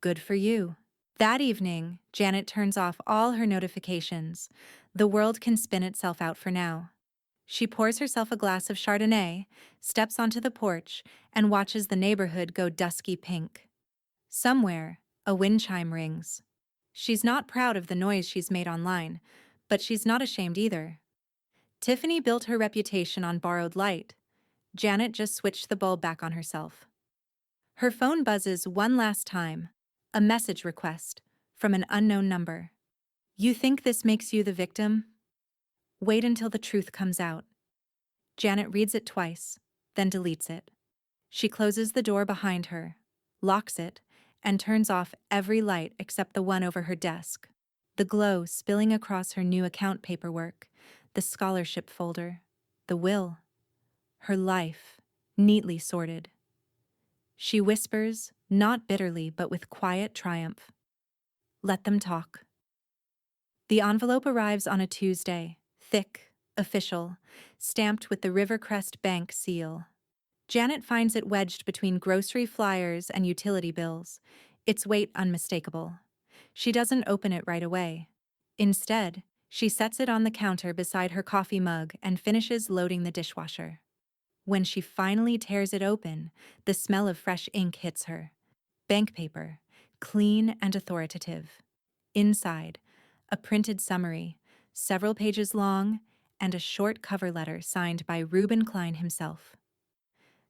"Good for you." That evening, Janet turns off all her notifications. The world can spin itself out for now. She pours herself a glass of Chardonnay, steps onto the porch, and watches the neighborhood go dusky pink. Somewhere, a wind chime rings. She's not proud of the noise she's made online, but she's not ashamed either. Tiffany built her reputation on borrowed light. Janet just switched the bulb back on herself. Her phone buzzes one last time. A message request from an unknown number. You think this makes you the victim? Wait until the truth comes out. Janet reads it twice, then deletes it. She closes the door behind her, locks it, and turns off every light except the one over her desk. The glow spilling across her new account paperwork, the scholarship folder, the will. Her life, neatly sorted. She whispers, not bitterly but with quiet triumph. Let them talk. The envelope arrives on a Tuesday, thick, official, stamped with the Rivercrest Bank seal. Janet finds it wedged between grocery flyers and utility bills, its weight unmistakable. She doesn't open it right away. Instead, she sets it on the counter beside her coffee mug and finishes loading the dishwasher. When she finally tears it open, the smell of fresh ink hits her. Bank paper, clean and authoritative. Inside, a printed summary, several pages long, and a short cover letter signed by Reuben Klein himself.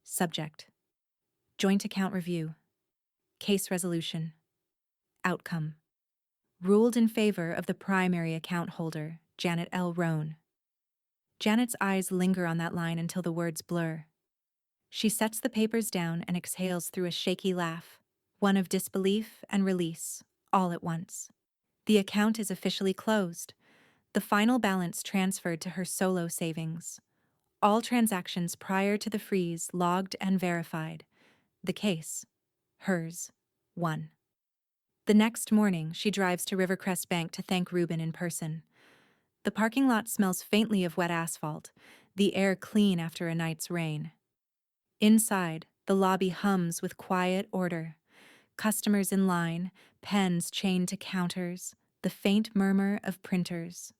Subject: Joint Account Review. Case Resolution. Outcome: Ruled in favor of the primary account holder, Janet L. Roan. Janet's eyes linger on that line until the words blur. She sets the papers down and exhales through a shaky laugh, one of disbelief and release, all at once. The account is officially closed, the final balance transferred to her solo savings. All transactions prior to the freeze logged and verified. The case, hers, won. The next morning, she drives to Rivercrest Bank to thank Reuben in person. The parking lot smells faintly of wet asphalt, the air clean after a night's rain. Inside, the lobby hums with quiet order. Customers in line, pens chained to counters, the faint murmur of printers.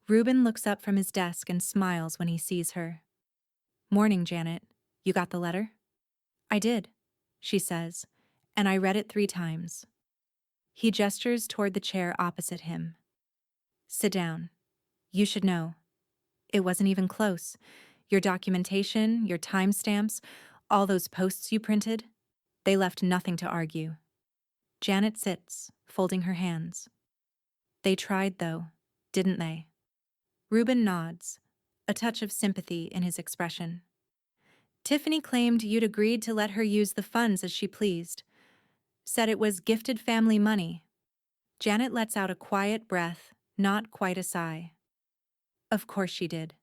Reuben looks up from his desk and smiles when he sees her. "Morning, Janet. You got the letter?" "I did," she says, "and I read it 3 times. He gestures toward the chair opposite him. "Sit down. You should know. It wasn't even close. Your documentation, your timestamps, all those posts you printed, they left nothing to argue." Janet sits, folding her hands. "They tried, though, didn't they?" Reuben nods, a touch of sympathy in his expression. "Tiffany claimed you'd agreed to let her use the funds as she pleased. Said it was gifted family money." Janet lets out a quiet breath, not quite a sigh. "Of course she did."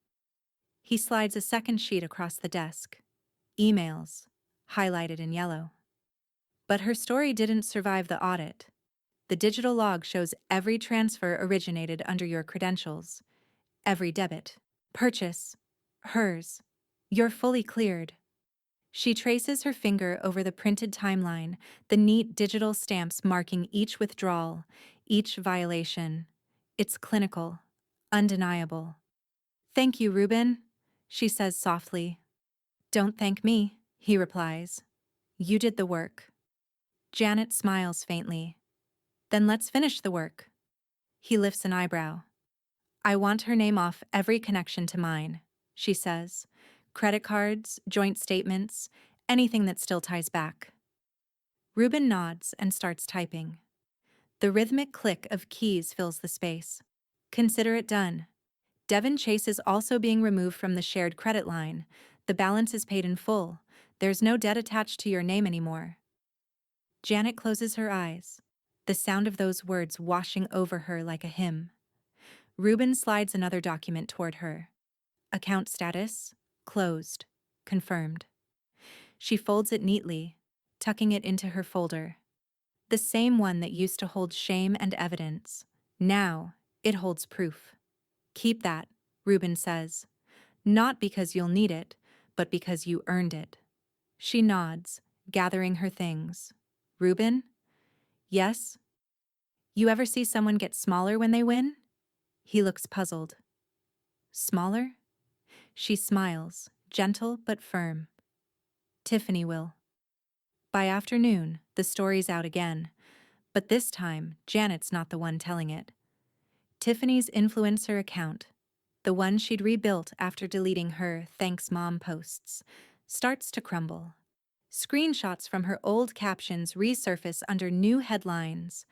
He slides a second sheet across the desk. Emails, highlighted in yellow. But her story didn't survive the audit. The digital log shows every transfer originated under your credentials. Every debit. Purchase. Hers. You're fully cleared. She traces her finger over the printed timeline, the neat digital stamps marking each withdrawal, each violation. It's clinical, undeniable. "Thank you, Reuben," she says softly. "Don't thank me," he replies. "You did the work." Janet smiles faintly. Then let's finish the work. He lifts an eyebrow. I want her name off every connection to mine, she says. Credit cards, joint statements, anything that still ties back. Reuben nods and starts typing. The rhythmic click of keys fills the space. Consider it done. Devon Chase is also being removed from the shared credit line. The balance is paid in full. There's no debt attached to your name anymore. Janet closes her eyes, the sound of those words washing over her like a hymn. Reuben slides another document toward her. Account status, closed, confirmed. She folds it neatly, tucking it into her folder. The same one that used to hold shame and evidence. Now, it holds proof. Keep that, Reuben says. Not because you'll need it, but because you earned it. She nods, gathering her things. Reuben? Yes? You ever see someone get smaller when they win? He looks puzzled. Smaller? She smiles, gentle but firm. Tiffany will. By afternoon, the story's out again, but this time, Janet's not the one telling it. Tiffany's influencer account, the one she'd rebuilt after deleting her "Thanks Mom" posts, starts to crumble. Screenshots from her old captions resurface under new headlines.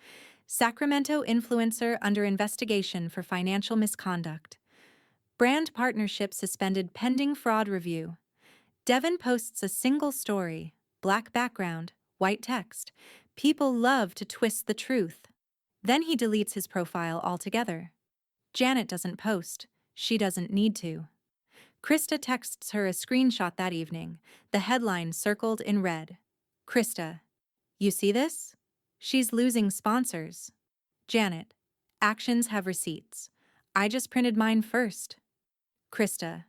Sacramento influencer under investigation for financial misconduct. Brand partnership suspended pending fraud review. Devon posts a single story, black background, white text. People love to twist the truth. Then he deletes his profile altogether. Janet doesn't post. She doesn't need to. Krista texts her a screenshot that evening, the headline circled in red. Krista, you see this? She's losing sponsors. Janet, actions have receipts. I just printed mine first. Krista,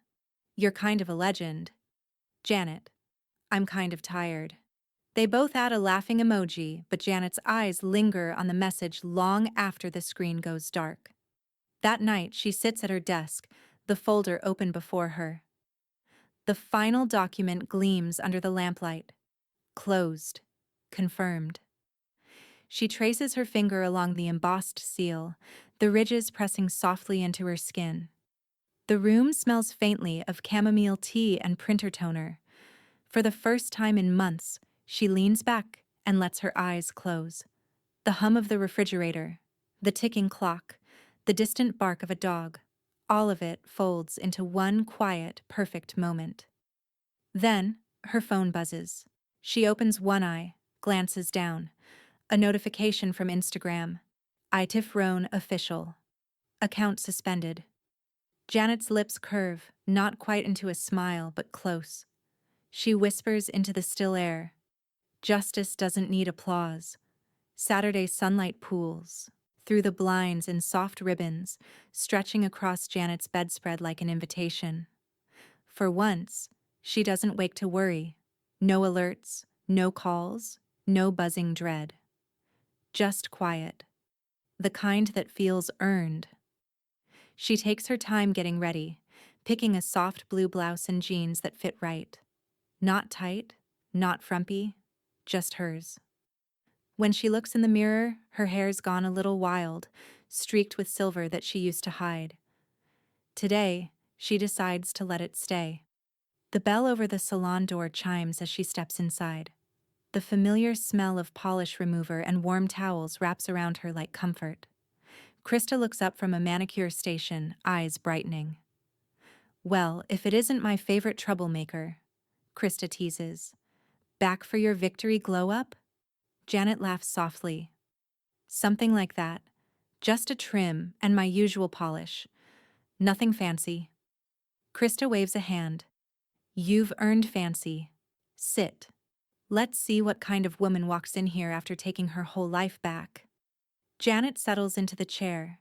you're kind of a legend. Janet, I'm kind of tired. They both add a laughing emoji, but Janet's eyes linger on the message long after the screen goes dark. That night, she sits at her desk, the folder open before her. The final document gleams under the lamplight. Closed. Confirmed. She traces her finger along the embossed seal, the ridges pressing softly into her skin. The room smells faintly of chamomile tea and printer toner. For the first time in months, she leans back and lets her eyes close. The hum of the refrigerator, the ticking clock, the distant bark of a dog, all of it folds into one quiet, perfect moment. Then, her phone buzzes. She opens one eye, glances down. A notification from Instagram. ITIF Roan official. Account suspended. Janet's lips curve, not quite into a smile, but close. She whispers into the still air. Justice doesn't need applause. Saturday sunlight pools through the blinds in soft ribbons, stretching across Janet's bedspread like an invitation. For once, she doesn't wake to worry. No alerts, no calls, no buzzing dread. Just quiet. The kind that feels earned. She takes her time getting ready, picking a soft blue blouse and jeans that fit right. Not tight, not frumpy, just hers. When she looks in the mirror, her hair's gone a little wild, streaked with silver that she used to hide. Today, she decides to let it stay. The bell over the salon door chimes as she steps inside. The familiar smell of polish remover and warm towels wraps around her like comfort. Krista looks up from a manicure station, eyes brightening. Well, if it isn't my favorite troublemaker, Krista teases. Back for your victory glow-up? Janet laughs softly. Something like that. Just a trim and my usual polish. Nothing fancy. Krista waves a hand. You've earned fancy. Sit. Let's see what kind of woman walks in here after taking her whole life back. Janet settles into the chair.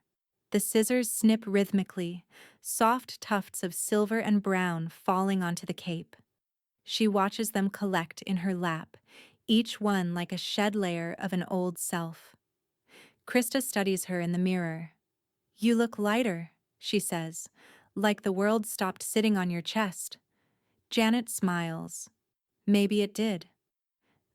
The scissors snip rhythmically, soft tufts of silver and brown falling onto the cape. She watches them collect in her lap, each one like a shed layer of an old self. Krista studies her in the mirror. You look lighter, she says, like the world stopped sitting on your chest. Janet smiles. Maybe it did.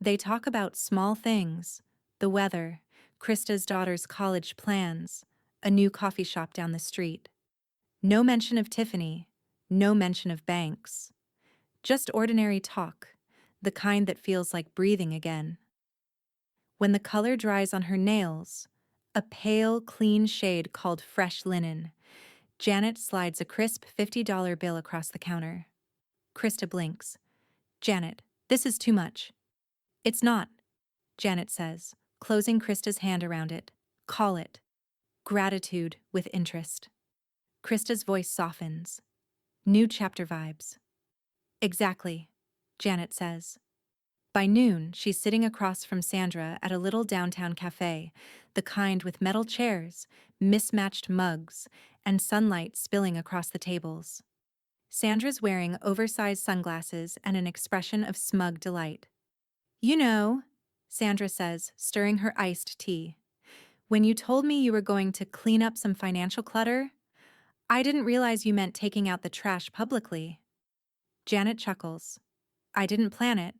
They talk about small things, the weather, Krista's daughter's college plans, a new coffee shop down the street. No mention of Tiffany, no mention of banks. Just ordinary talk, the kind that feels like breathing again. When the color dries on her nails, a pale, clean shade called fresh linen, Janet slides a crisp $50 bill across the counter. Krista blinks. Janet, this is too much. It's not, Janet says, closing Krista's hand around it. Call it gratitude with interest. Krista's voice softens. New chapter vibes. Exactly, Janet says. By noon, she's sitting across from Sandra at a little downtown cafe, the kind with metal chairs, mismatched mugs, and sunlight spilling across the tables. Sandra's wearing oversized sunglasses and an expression of smug delight. You know, Sandra says, stirring her iced tea, when you told me you were going to clean up some financial clutter, I didn't realize you meant taking out the trash publicly. Janet chuckles. I didn't plan it,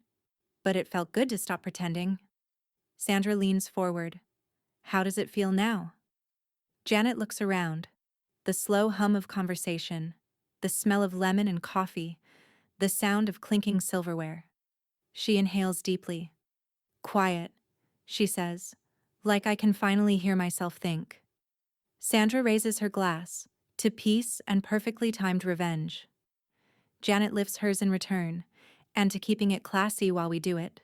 but it felt good to stop pretending. Sandra leans forward. How does it feel now? Janet looks around. The slow hum of conversation, the smell of lemon and coffee, the sound of clinking silverware. She inhales deeply. Quiet, she says, like I can finally hear myself think. Sandra raises her glass, to peace and perfectly timed revenge. Janet lifts hers in return, and to keeping it classy while we do it.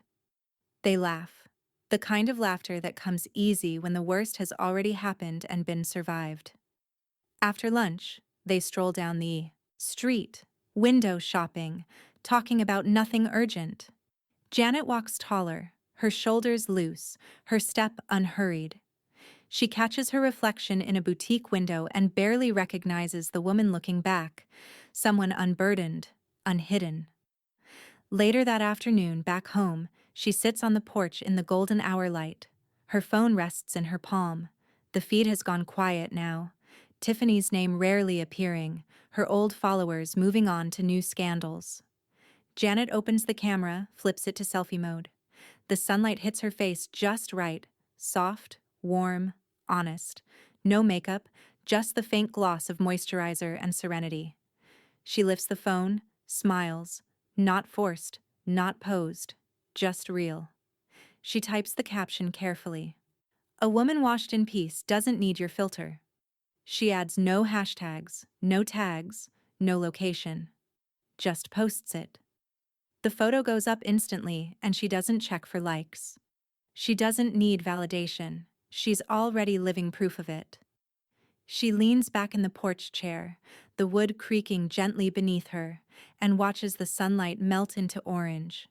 They laugh, the kind of laughter that comes easy when the worst has already happened and been survived. After lunch, they stroll down the street, window shopping, talking about nothing urgent. Janet walks taller, her shoulders loose, her step unhurried. She catches her reflection in a boutique window and barely recognizes the woman looking back, someone unburdened, unhidden. Later that afternoon, back home, she sits on the porch in the golden hour light. Her phone rests in her palm. The feed has gone quiet now, Tiffany's name rarely appearing, her old followers moving on to new scandals. Janet opens the camera, flips it to selfie mode. The sunlight hits her face just right, soft, warm, honest. No makeup, just the faint gloss of moisturizer and serenity. She lifts the phone, smiles, not forced, not posed, just real. She types the caption carefully. A woman washed in peace doesn't need your filter. She adds no hashtags, no tags, no location. Just posts it. The photo goes up instantly and she doesn't check for likes. She doesn't need validation. She's already living proof of it. She leans back in the porch chair, the wood creaking gently beneath her, and watches the sunlight melt into orange.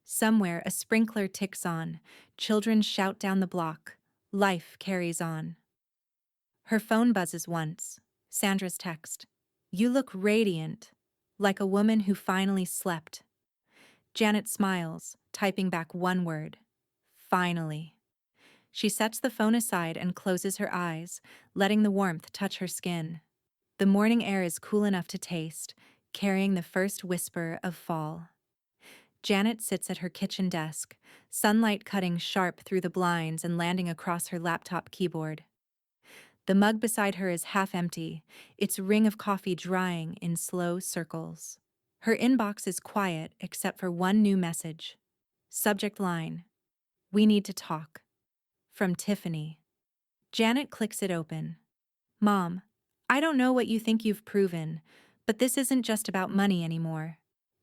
Somewhere a sprinkler ticks on, children shout down the block, life carries on. Her phone buzzes once. Sandra's text. You look radiant, like a woman who finally slept. Janet smiles, typing back one word. Finally. She sets the phone aside and closes her eyes, letting the warmth touch her skin. The morning air is cool enough to taste, carrying the first whisper of fall. Janet sits at her kitchen desk, sunlight cutting sharp through the blinds and landing across her laptop keyboard. The mug beside her is half empty, its ring of coffee drying in slow circles. Her inbox is quiet except for one new message. Subject line: We need to talk. From Tiffany. Janet clicks it open. Mom, I don't know what you think you've proven, but this isn't just about money anymore.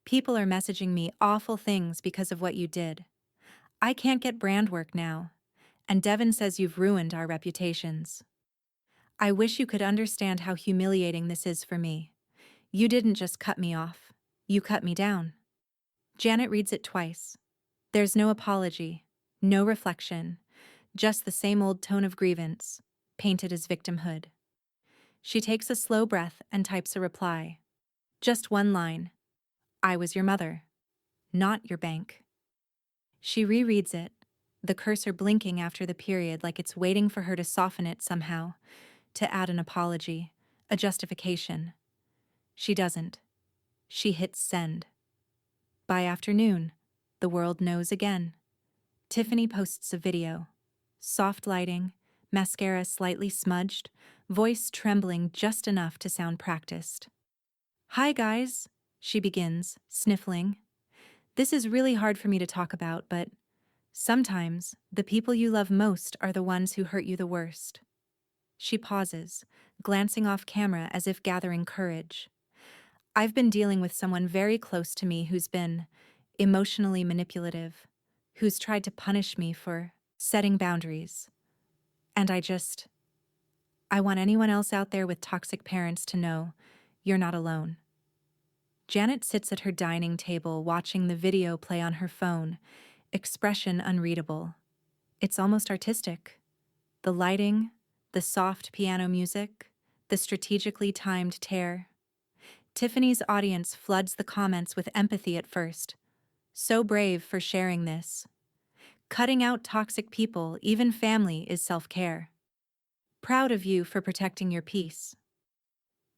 People are messaging me awful things because of what you did. I can't get brand work now, and Devin says you've ruined our reputations. I wish you could understand how humiliating this is for me. You didn't just cut me off. You cut me down. Janet reads it twice. There's no apology, no reflection, just the same old tone of grievance, painted as victimhood. She takes a slow breath and types a reply. Just one line. I was your mother, not your bank. She rereads it, the cursor blinking after the period like it's waiting for her to soften it somehow, to add an apology, a justification. She doesn't. She hits send. By afternoon, the world knows again. Tiffany posts a video. Soft lighting, mascara slightly smudged, voice trembling just enough to sound practiced. "Hi guys," she begins, sniffling. "This is really hard for me to talk about, but sometimes the people you love most are the ones who hurt you the worst." She pauses, glancing off camera as if gathering courage. "I've been dealing with someone very close to me who's been emotionally manipulative, who's tried to punish me for setting boundaries. And I want anyone else out there with toxic parents to know you're not alone." Janet sits at her dining table watching the video play on her phone, expression unreadable. It's almost artistic. The lighting, the soft piano music, the strategically timed tear. Tiffany's audience floods the comments with empathy at first. "So brave for sharing this. Cutting out toxic people, even family, is self-care. Proud of you for protecting your peace."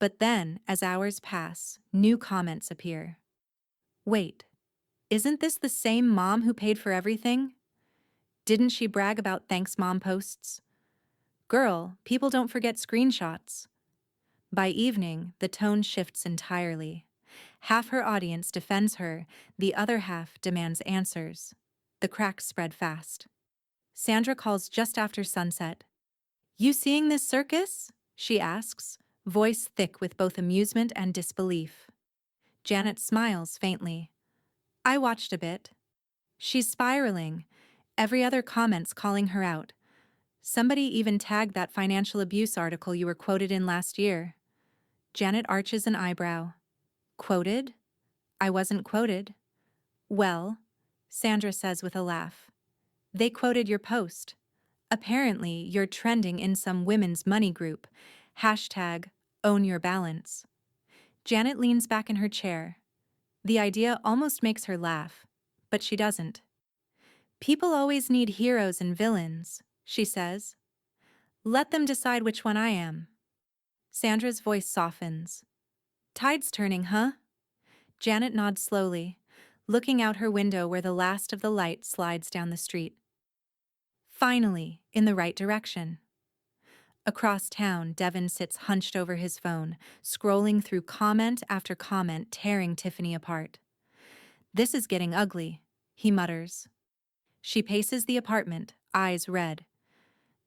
But then, as hours pass, new comments appear. "Wait, isn't this the same mom who paid for everything? Didn't she brag about thanks mom posts? Girl, people don't forget screenshots." By evening, the tone shifts entirely. Half her audience defends her, the other half demands answers. The cracks spread fast. Sandra calls just after sunset. "You seeing this circus?" she asks, voice thick with both amusement and disbelief. Janet smiles faintly. "I watched a bit." She's spiraling. Every other comment's calling her out. Somebody even tagged that financial abuse article you were quoted in last year. Janet arches an eyebrow. "Quoted? I wasn't quoted." "Well," Sandra says with a laugh, "they quoted your post. Apparently, you're trending in some women's money group. Hashtag own your balance." Janet leans back in her chair. The idea almost makes her laugh, but she doesn't. "People always need heroes and villains," she says. "Let them decide which one I am." Sandra's voice softens. "Tide's turning, huh?" Janet nods slowly, looking out her window where the last of the light slides down the street. Finally, in the right direction. Across town, Devin sits hunched over his phone, scrolling through comment after comment, tearing Tiffany apart. "This is getting ugly," he mutters. She paces the apartment, eyes red.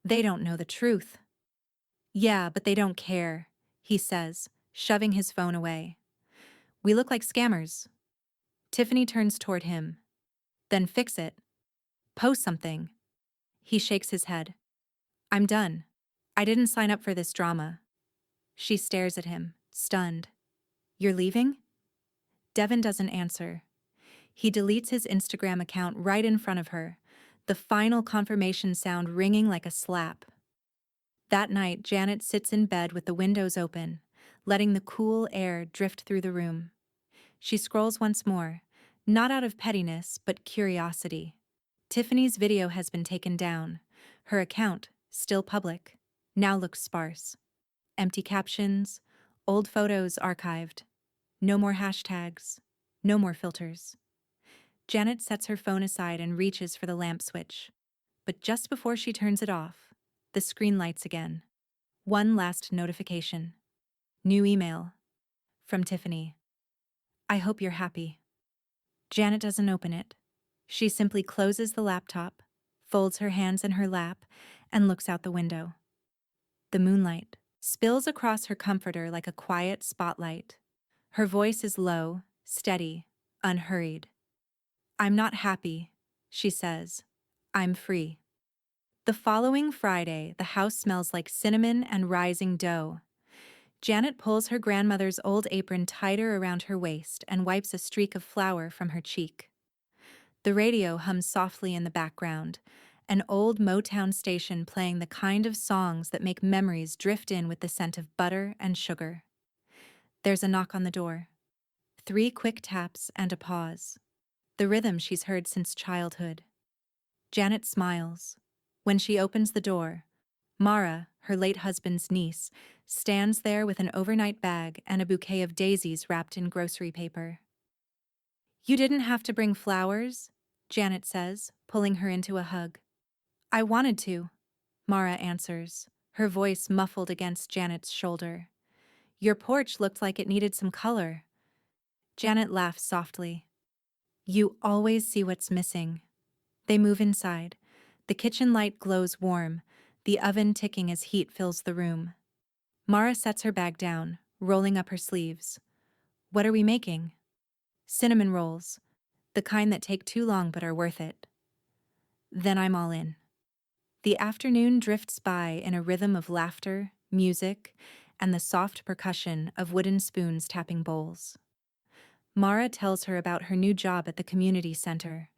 "They don't know the truth." "Yeah, but they don't care," he says, shoving his phone away. "We look like scammers." Tiffany turns toward him. "Then fix it. Post something." He shakes his head. "I'm done. I didn't sign up for this drama." She stares at him, stunned. "You're leaving?" Devin doesn't answer. He deletes his Instagram account right in front of her, the final confirmation sound ringing like a slap. That night, Janet sits in bed with the windows open, letting the cool air drift through the room. She scrolls once more, not out of pettiness, but curiosity. Tiffany's video has been taken down. Her account, still public, now looks sparse. Empty captions, old photos archived. No more hashtags, no more filters. Janet sets her phone aside and reaches for the lamp switch. But just before she turns it off, the screen lights again. One last notification. New email. From Tiffany. "I hope you're happy." Janet doesn't open it. She simply closes the laptop, folds her hands in her lap, and looks out the window. The moonlight spills across her comforter like a quiet spotlight. Her voice is low, steady, unhurried. "I'm not happy," she says. "I'm free." The following Friday, the house smells like cinnamon and rising dough. Janet pulls her grandmother's old apron tighter around her waist and wipes a streak of flour from her cheek. The radio hums softly in the background, an old Motown station playing the kind of songs that make memories drift in with the scent of butter and sugar. There's a knock on the door. 3 quick taps and a pause. The rhythm she's heard since childhood. Janet smiles. When she opens the door, Mara, her late husband's niece, stands there with an overnight bag and a bouquet of daisies wrapped in grocery paper. "You didn't have to bring flowers," Janet says, pulling her into a hug. I wanted to, Mara answers, her voice muffled against Janet's shoulder. Your porch looked like it needed some color. Janet laughs softly. You always see what's missing. They move inside. The kitchen light glows warm, the oven ticking as heat fills the room. Mara sets her bag down, rolling up her sleeves. What are we making? Cinnamon rolls, the kind that take too long but are worth it. Then I'm all in. The afternoon drifts by in a rhythm of laughter, music, and the soft percussion of wooden spoons tapping bowls. Mara tells her about her new job at the community center,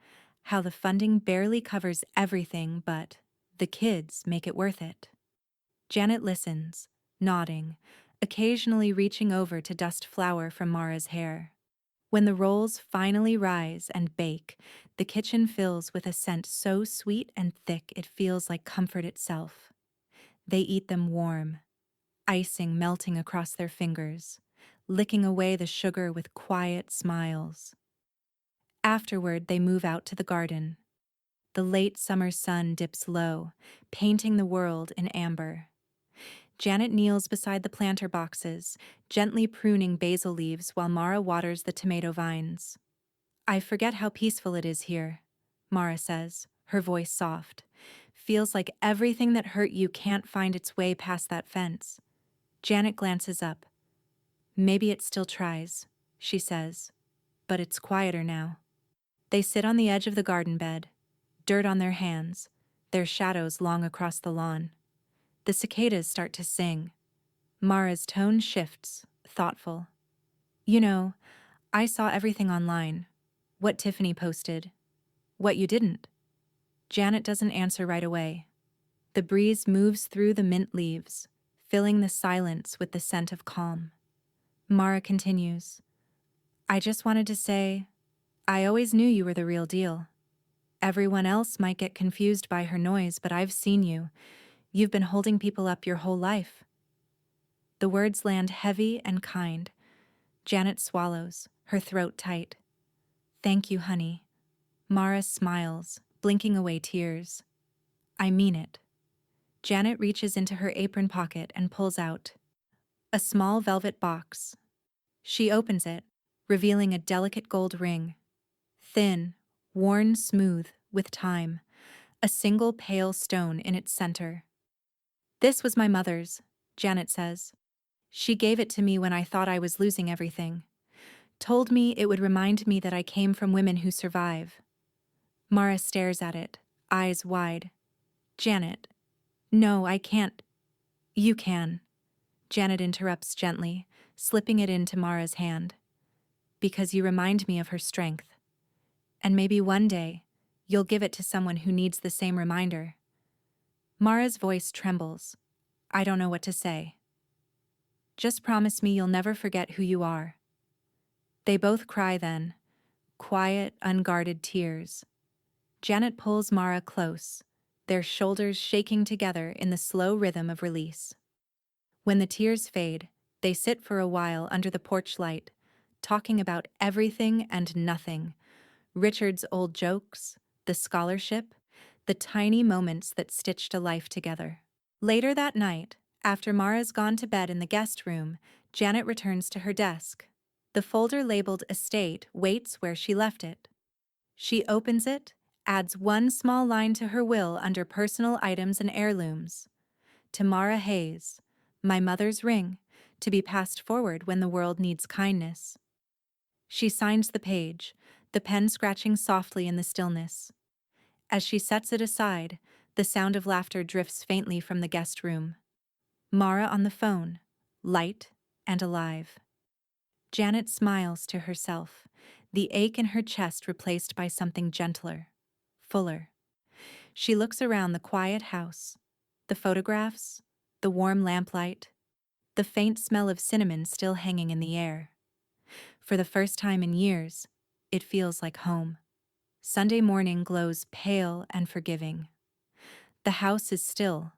how the funding barely covers everything, but the kids make it worth it. Janet listens, nodding, occasionally reaching over to dust flour from Mara's hair. When the rolls finally rise and bake, the kitchen fills with a scent so sweet and thick it feels like comfort itself. They eat them warm, icing melting across their fingers, licking away the sugar with quiet smiles. Afterward, they move out to the garden. The late summer sun dips low, painting the world in amber. Janet kneels beside the planter boxes, gently pruning basil leaves while Mara waters the tomato vines. I forget how peaceful it is here, Mara says, her voice soft. Feels like everything that hurt you can't find its way past that fence. Janet glances up. Maybe it still tries, she says, but it's quieter now. They sit on the edge of the garden bed, dirt on their hands, their shadows long across the lawn. The cicadas start to sing. Mara's tone shifts, thoughtful. You know, I saw everything online. What Tiffany posted. What you didn't. Janet doesn't answer right away. The breeze moves through the mint leaves, filling the silence with the scent of calm. Mara continues. I just wanted to say, I always knew you were the real deal. Everyone else might get confused by her noise, but I've seen you. You've been holding people up your whole life. The words land heavy and kind. Janet swallows, her throat tight. Thank you, honey. Mara smiles, blinking away tears. I mean it. Janet reaches into her apron pocket and pulls out a small velvet box. She opens it, revealing a delicate gold ring. Thin, worn smooth with time, a single pale stone in its center. This was my mother's, Janet says. She gave it to me when I thought I was losing everything. Told me it would remind me that I came from women who survive. Mara stares at it, eyes wide. Janet. No, I can't. You can. Janet interrupts gently, slipping it into Mara's hand. Because you remind me of her strength. And maybe one day, you'll give it to someone who needs the same reminder. Mara's voice trembles. I don't know what to say. Just promise me you'll never forget who you are. They both cry then, quiet, unguarded tears. Janet pulls Mara close, their shoulders shaking together in the slow rhythm of release. When the tears fade, they sit for a while under the porch light, talking about everything and nothing. Richard's old jokes, the scholarship, the tiny moments that stitched a life together. Later that night, after Mara's gone to bed in the guest room, Janet returns to her desk. The folder labeled Estate waits where she left it. She opens it, adds one small line to her will under Personal Items and Heirlooms. To Mara Hayes, my mother's ring, to be passed forward when the world needs kindness. She signs the page, the pen scratching softly in the stillness. As she sets it aside, the sound of laughter drifts faintly from the guest room. Mara on the phone, light and alive. Janet smiles to herself, the ache in her chest replaced by something gentler, fuller. She looks around the quiet house, the photographs, the warm lamplight, the faint smell of cinnamon still hanging in the air. For the first time in years, it feels like home. Sunday morning glows pale and forgiving. The house is still,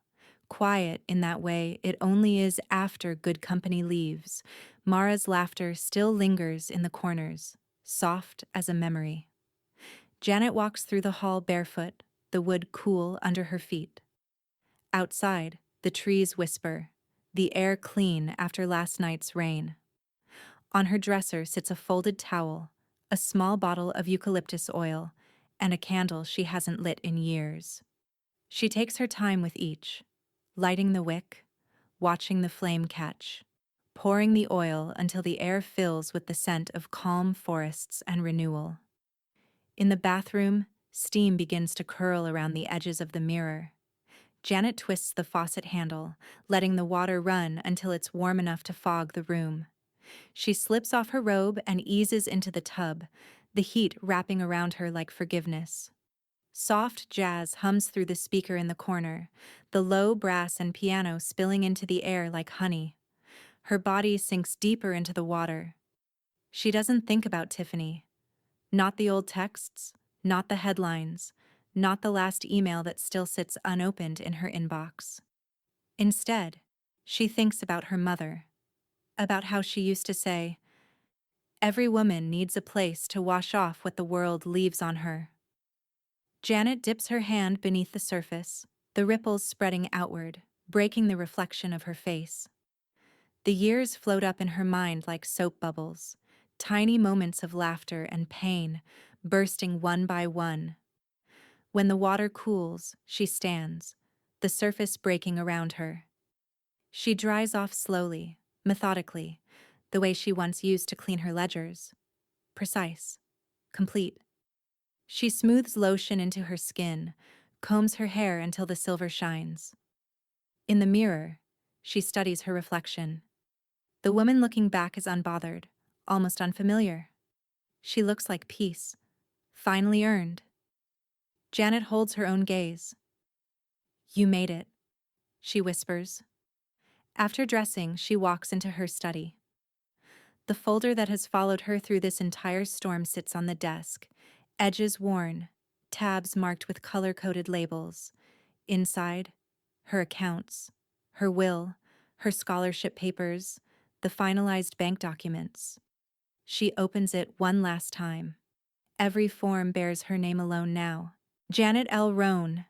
quiet in that way it only is after good company leaves. Mara's laughter still lingers in the corners, soft as a memory. Janet walks through the hall barefoot, the wood cool under her feet. Outside, the trees whisper, the air clean after last night's rain. On her dresser sits a folded towel, a small bottle of eucalyptus oil, and a candle she hasn't lit in years. She takes her time with each, lighting the wick, watching the flame catch, pouring the oil until the air fills with the scent of calm forests and renewal. In the bathroom, steam begins to curl around the edges of the mirror. Janet twists the faucet handle, letting the water run until it's warm enough to fog the room. She slips off her robe and eases into the tub, the heat wrapping around her like forgiveness. Soft jazz hums through the speaker in the corner, the low brass and piano spilling into the air like honey. Her body sinks deeper into the water. She doesn't think about Tiffany. Not the old texts, not the headlines, not the last email that still sits unopened in her inbox. Instead, she thinks about her mother, about how she used to say, "Every woman needs a place to wash off what the world leaves on her." Janet dips her hand beneath the surface, the ripples spreading outward, breaking the reflection of her face. The years float up in her mind like soap bubbles, tiny moments of laughter and pain, bursting one by one. When the water cools, she stands, the surface breaking around her. She dries off slowly, methodically, the way she once used to clean her ledgers. Precise, complete. She smooths lotion into her skin, combs her hair until the silver shines. In the mirror, she studies her reflection. The woman looking back is unbothered, almost unfamiliar. She looks like peace, finally earned. Janet holds her own gaze. "You made it," she whispers. After dressing, she walks into her study. The folder that has followed her through this entire storm sits on the desk, edges worn, tabs marked with color-coded labels. Inside, her accounts, her will, her scholarship papers, the finalized bank documents. She opens it one last time. Every form bears her name alone now. Janet L. Roan.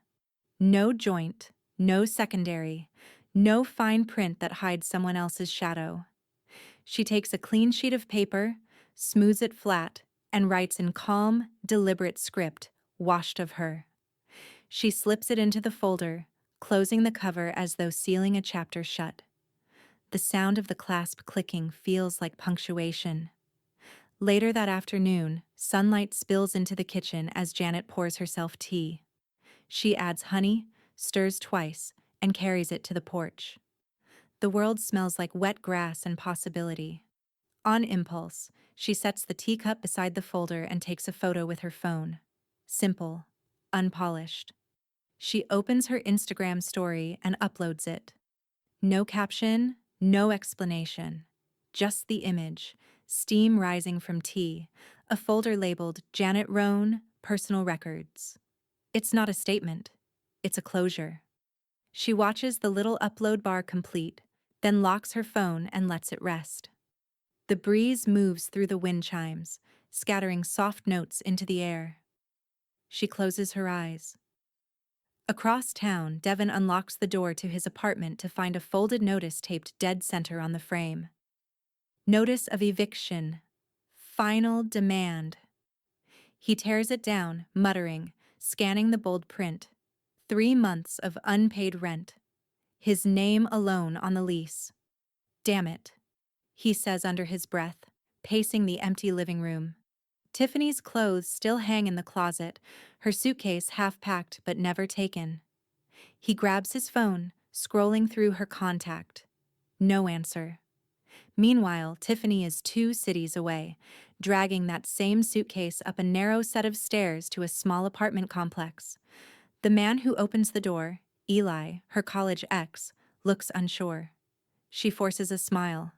No joint, no secondary, no fine print that hides someone else's shadow. She takes a clean sheet of paper, smooths it flat, and writes in calm, deliberate script, washed of her. She slips it into the folder, closing the cover as though sealing a chapter shut. The sound of the clasp clicking feels like punctuation. Later that afternoon, sunlight spills into the kitchen as Janet pours herself tea. She adds honey, stirs twice, and carries it to the porch. The world smells like wet grass and possibility. On impulse, she sets the teacup beside the folder and takes a photo with her phone. Simple, unpolished. She opens her Instagram story and uploads it. No caption, no explanation. Just the image, steam rising from tea, a folder labeled Janet Roan, Personal Records. It's not a statement. It's a closure. She watches the little upload bar complete, then locks her phone and lets it rest. The breeze moves through the wind chimes, scattering soft notes into the air. She closes her eyes. Across town, Devin unlocks the door to his apartment to find a folded notice taped dead center on the frame. Notice of eviction. Final demand. He tears it down, muttering, scanning the bold print. 3 months of unpaid rent. His name alone on the lease. "Damn it," he says under his breath, pacing the empty living room. Tiffany's clothes still hang in the closet, her suitcase half-packed but never taken. He grabs his phone, scrolling through her contact. No answer. Meanwhile, Tiffany is 2 cities away, dragging that same suitcase up a narrow set of stairs to a small apartment complex. The man who opens the door, Eli, her college ex, looks unsure. She forces a smile.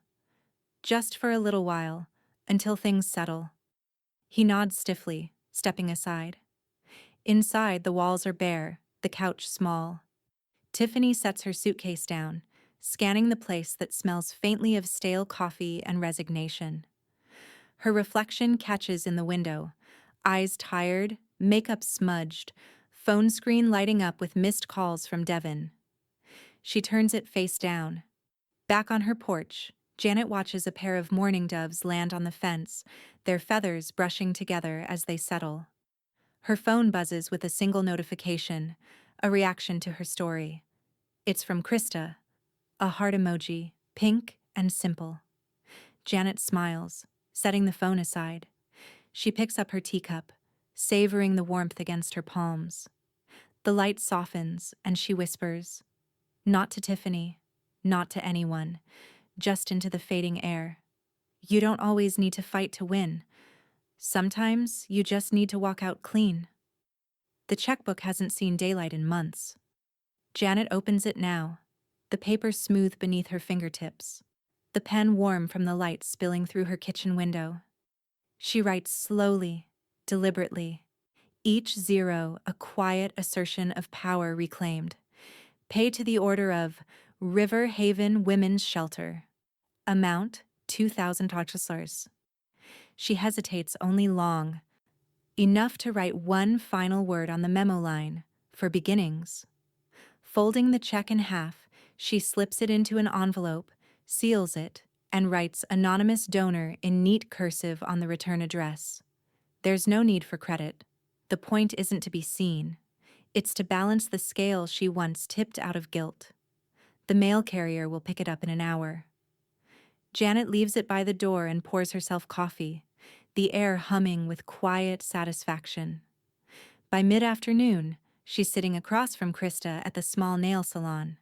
Just for a little while, until things settle. He nods stiffly, stepping aside. Inside, the walls are bare, the couch small. Tiffany sets her suitcase down, scanning the place that smells faintly of stale coffee and resignation. Her reflection catches in the window, eyes tired, makeup smudged, phone screen lighting up with missed calls from Devin. She turns it face down. Back on her porch, Janet watches a pair of mourning doves land on the fence, their feathers brushing together as they settle. Her phone buzzes with a single notification, a reaction to her story. It's from Krista, a heart emoji, pink and simple. Janet smiles, setting the phone aside. She picks up her teacup, savoring the warmth against her palms. The light softens, and she whispers, "Not to Tiffany, not to anyone, just into the fading air. You don't always need to fight to win. Sometimes you just need to walk out clean." The checkbook hasn't seen daylight in months. Janet opens it now, the paper smooth beneath her fingertips, the pen warm from the light spilling through her kitchen window. She writes slowly, deliberately, each zero a quiet assertion of power reclaimed. Pay to the order of River Haven Women's Shelter. Amount $2,000. She hesitates only long, enough to write one final word on the memo line, for beginnings. Folding the check in half, she slips it into an envelope, seals it, and writes "Anonymous Donor" in neat cursive on the return address. There's no need for credit. The point isn't to be seen. It's to balance the scale she once tipped out of guilt. The mail carrier will pick it up in an hour. Janet leaves it by the door and pours herself coffee, the air humming with quiet satisfaction. By mid-afternoon, she's sitting across from Krista at the small nail salon.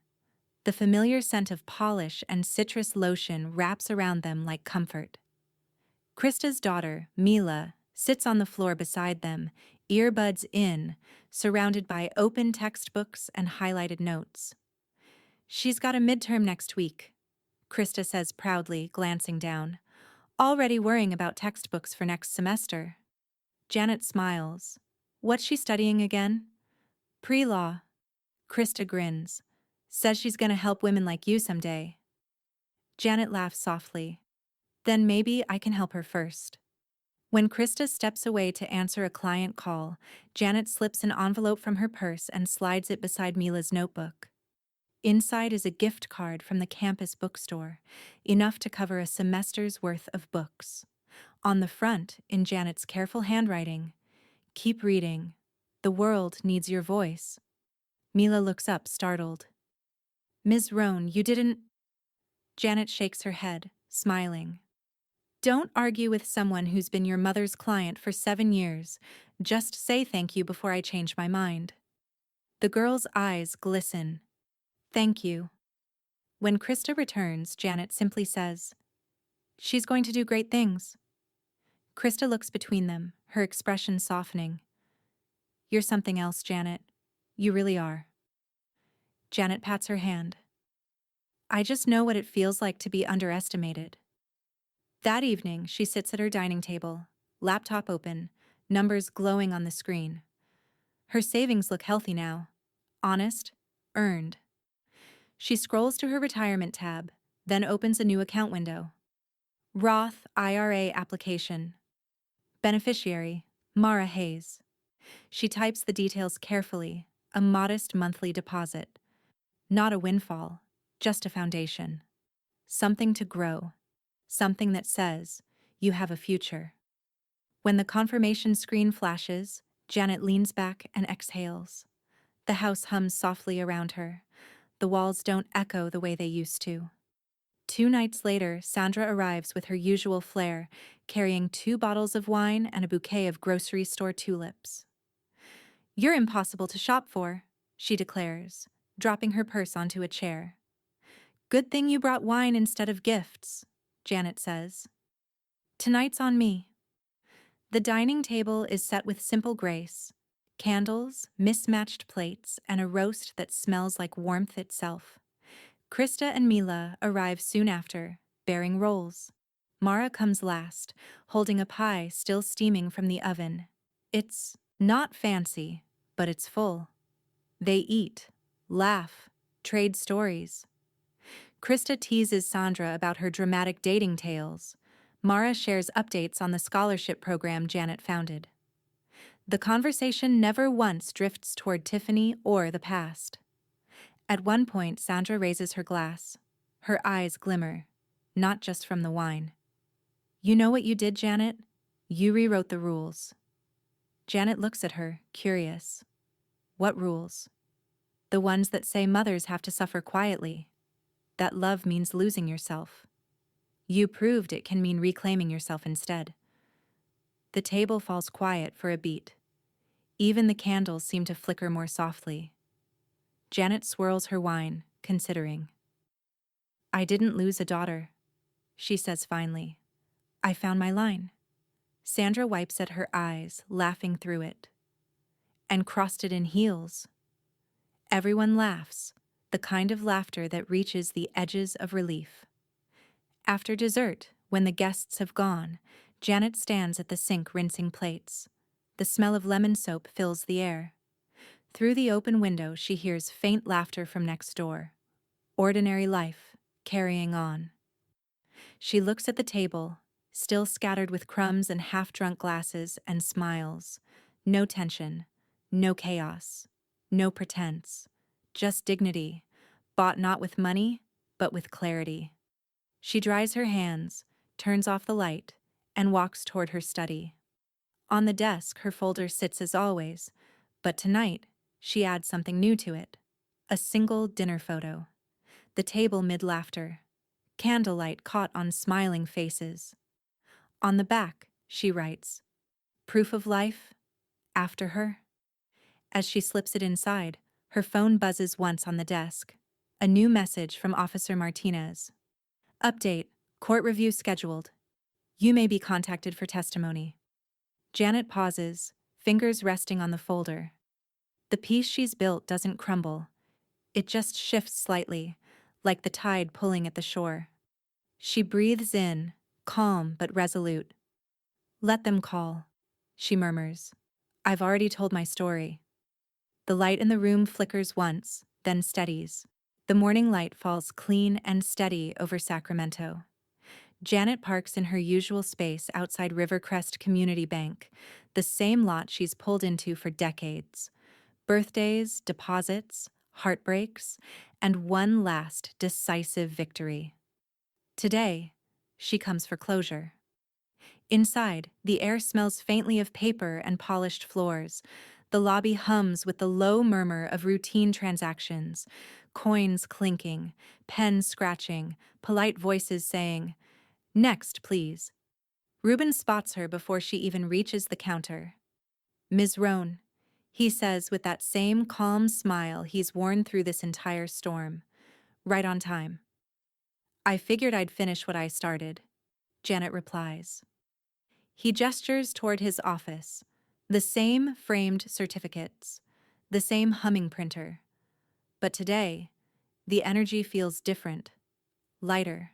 The familiar scent of polish and citrus lotion wraps around them like comfort. Krista's daughter, Mila, sits on the floor beside them, earbuds in, surrounded by open textbooks and highlighted notes. "She's got a midterm next week," Krista says proudly, glancing down. "Already worrying about textbooks for next semester." Janet smiles. "What's she studying again?" "Pre-law." Krista grins. "Says she's gonna help women like you someday." Janet laughs softly. "Then maybe I can help her first." When Krista steps away to answer a client call, Janet slips an envelope from her purse and slides it beside Mila's notebook. Inside is a gift card from the campus bookstore, enough to cover a semester's worth of books. On the front, in Janet's careful handwriting, "Keep reading. The world needs your voice." Mila looks up, startled. "Ms. Roan, you didn't—" Janet shakes her head, smiling. "Don't argue with someone who's been your mother's client for 7 years. Just say thank you before I change my mind." The girl's eyes glisten. "Thank you." When Krista returns, Janet simply says, "She's going to do great things." Krista looks between them, her expression softening. "You're something else, Janet. You really are." Janet pats her hand. "I just know what it feels like to be underestimated." That evening, she sits at her dining table, laptop open, numbers glowing on the screen. Her savings look healthy now. Honest, earned. She scrolls to her retirement tab, then opens a new account window. Roth IRA application. Beneficiary, Mara Hayes. She types the details carefully, a modest monthly deposit. Not a windfall, just a foundation. Something to grow. Something that says, you have a future. When the confirmation screen flashes, Janet leans back and exhales. The house hums softly around her. The walls don't echo the way they used to. 2 nights later, Sandra arrives with her usual flair, carrying 2 bottles of wine and a bouquet of grocery store tulips. "You're impossible to shop for," she declares, dropping her purse onto a chair. "Good thing you brought wine instead of gifts," Janet says. "Tonight's on me." The dining table is set with simple grace. Candles, mismatched plates, and a roast that smells like warmth itself. Krista and Mila arrive soon after, bearing rolls. Mara comes last, holding a pie still steaming from the oven. It's not fancy, but it's full. They eat, laugh, trade stories. Krista teases Sandra about her dramatic dating tales. Mara shares updates on the scholarship program Janet founded. The conversation never once drifts toward Tiffany or the past. At one point, Sandra raises her glass. Her eyes glimmer, not just from the wine. You know what you did, Janet? You rewrote the rules. Janet looks at her, curious. What rules? The ones that say mothers have to suffer quietly, that love means losing yourself. You proved it can mean reclaiming yourself instead. The table falls quiet for a beat. Even the candles seem to flicker more softly. Janet swirls her wine, considering. I didn't lose a daughter, she says finally. I found my line. Sandra wipes at her eyes, laughing through it. And crossed it in heels. Everyone laughs, the kind of laughter that reaches the edges of relief. After dessert, when the guests have gone, Janet stands at the sink rinsing plates. The smell of lemon soap fills the air. Through the open window, she hears faint laughter from next door. Ordinary life, carrying on. She looks at the table, still scattered with crumbs and half-drunk glasses, and smiles. No tension, no chaos, no pretense. Just dignity, bought not with money, but with clarity. She dries her hands, turns off the light, and walks toward her study. On the desk, her folder sits as always, but tonight, she adds something new to it. A single dinner photo. The table mid-laughter. Candlelight caught on smiling faces. On the back, she writes, "Proof of life, after her." As she slips it inside, her phone buzzes once on the desk. A new message from Officer Martinez. Update, court review scheduled. You may be contacted for testimony. Janet pauses, fingers resting on the folder. The piece she's built doesn't crumble. It just shifts slightly, like the tide pulling at the shore. She breathes in, calm but resolute. Let them call, she murmurs. I've already told my story. The light in the room flickers once, then steadies. The morning light falls clean and steady over Sacramento. Janet parks in her usual space outside Rivercrest Community Bank, the same lot she's pulled into for decades. Birthdays, deposits, heartbreaks, and one last decisive victory. Today, she comes for closure. Inside, the air smells faintly of paper and polished floors. The lobby hums with the low murmur of routine transactions, coins clinking, pens scratching, polite voices saying, "Next, please." Reuben spots her before she even reaches the counter. "Ms. Roan," he says with that same calm smile he's worn through this entire storm. "Right on time." "I figured I'd finish what I started," Janet replies. He gestures toward his office. The same framed certificates, the same humming printer. But today, the energy feels different, lighter,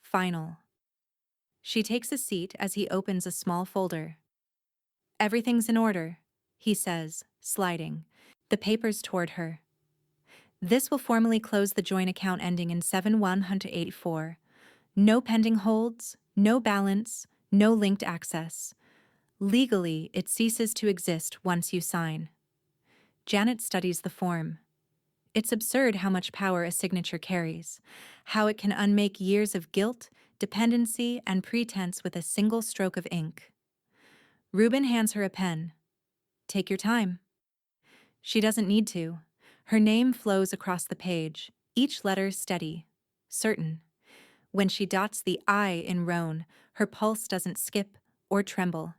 final. She takes a seat as he opens a small folder. "Everything's in order," he says, sliding the papers toward her. "This will formally close the joint account ending in 7184. No pending holds, no balance, no linked access. Legally, it ceases to exist once you sign." Janet studies the form. It's absurd how much power a signature carries, how it can unmake years of guilt, dependency, and pretense with a single stroke of ink. Reuben hands her a pen. "Take your time." She doesn't need to. Her name flows across the page, each letter steady, certain. When she dots the I in Roan, her pulse doesn't skip or tremble.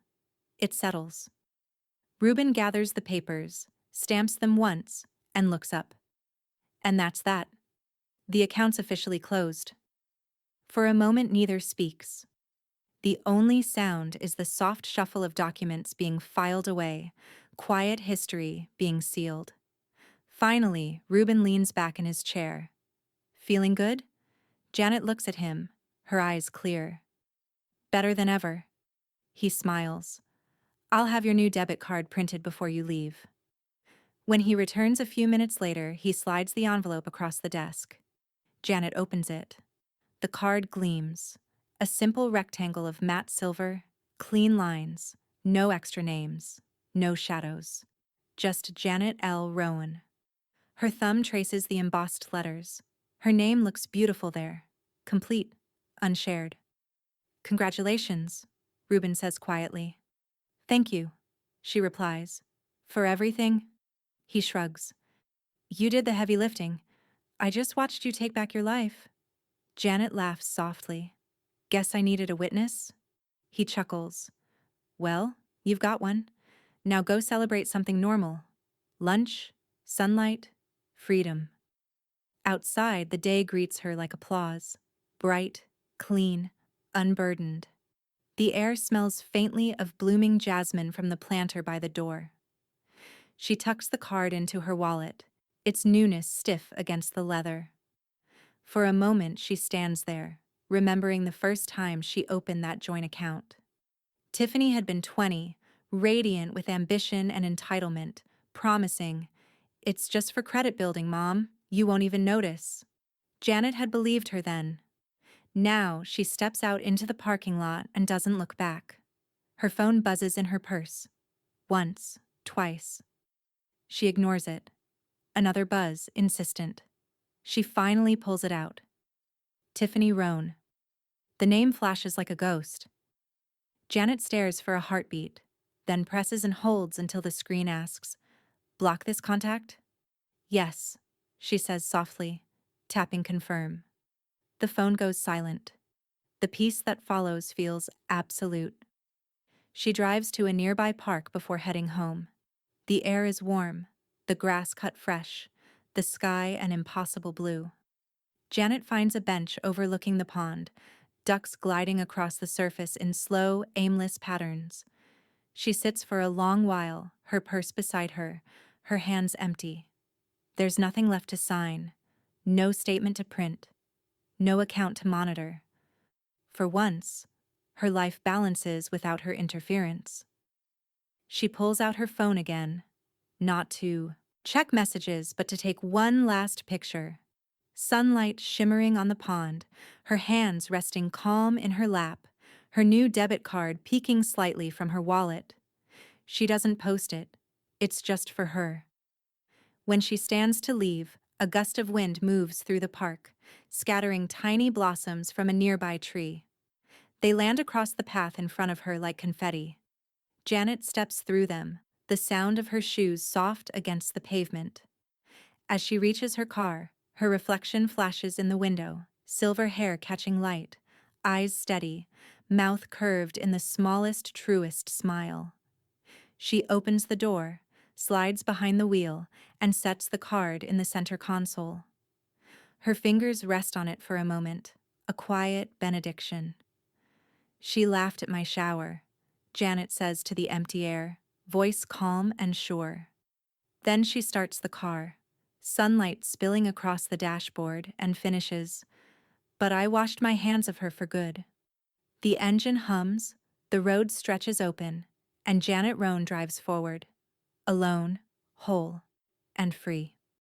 It settles. Reuben gathers the papers, stamps them once, and looks up. And that's that. The account's officially closed. For a moment, neither speaks. The only sound is the soft shuffle of documents being filed away, quiet history being sealed. Finally, Reuben leans back in his chair. "Feeling good?" Janet looks at him, her eyes clear. "Better than ever." He smiles. "I'll have your new debit card printed before you leave." When he returns a few minutes later, he slides the envelope across the desk. Janet opens it. The card gleams. A simple rectangle of matte silver, clean lines, no extra names, No shadows. Just Janet L. Rowan. Her thumb traces the embossed letters. Her name looks beautiful there. Complete. Unshared. Congratulations, Reuben says quietly. Thank you, she replies. For everything? He shrugs. You did the heavy lifting. I just watched you take back your life. Janet laughs softly. Guess I needed a witness? He chuckles. Well, you've got one. Now go celebrate something normal. Lunch, sunlight, freedom. Outside, the day greets her like applause. Bright, clean, unburdened. The air smells faintly of blooming jasmine from the planter by the door. She tucks the card into her wallet, its newness stiff against the leather. For a moment, she stands there, remembering the first time she opened that joint account. Tiffany had been 20, radiant with ambition and entitlement, promising, "It's just for credit building, Mom. You won't even notice." Janet had believed her then. Now she steps out into the parking lot and doesn't look back. Her phone buzzes in her purse. Once, twice. She ignores it. Another buzz, insistent. She finally pulls it out. Tiffany Roan. The name flashes like a ghost. Janet stares for a heartbeat, then presses and holds until the screen asks, "Block this contact?" "Yes," she says softly, tapping confirm. The phone goes silent. The peace that follows feels absolute. She drives to a nearby park before heading home. The air is warm, the grass cut fresh, the sky an impossible blue. Janet finds a bench overlooking the pond, ducks gliding across the surface in slow, aimless patterns. She sits for a long while, her purse beside her, her hands empty. There's nothing left to sign, no statement to print, no account to monitor. For once, her life balances without her interference. She pulls out her phone again, not to check messages, but to take one last picture. Sunlight shimmering on the pond, her hands resting calm in her lap, her new debit card peeking slightly from her wallet. She doesn't post it. It's just for her. When she stands to leave, a gust of wind moves through the park, scattering tiny blossoms from a nearby tree. They land across the path in front of her like confetti. Janet steps through them, the sound of her shoes soft against the pavement. As she reaches her car, her reflection flashes in the window, silver hair catching light, eyes steady, mouth curved in the smallest, truest smile. She opens the door, slides behind the wheel, and sets the card in the center console. Her fingers rest on it for a moment, a quiet benediction. She laughed at my shower, Janet says to the empty air, voice calm and sure. Then she starts the car, sunlight spilling across the dashboard, and finishes, "But I washed my hands of her for good." The engine hums, the road stretches open, and Janet Roan drives forward, alone, whole, and free.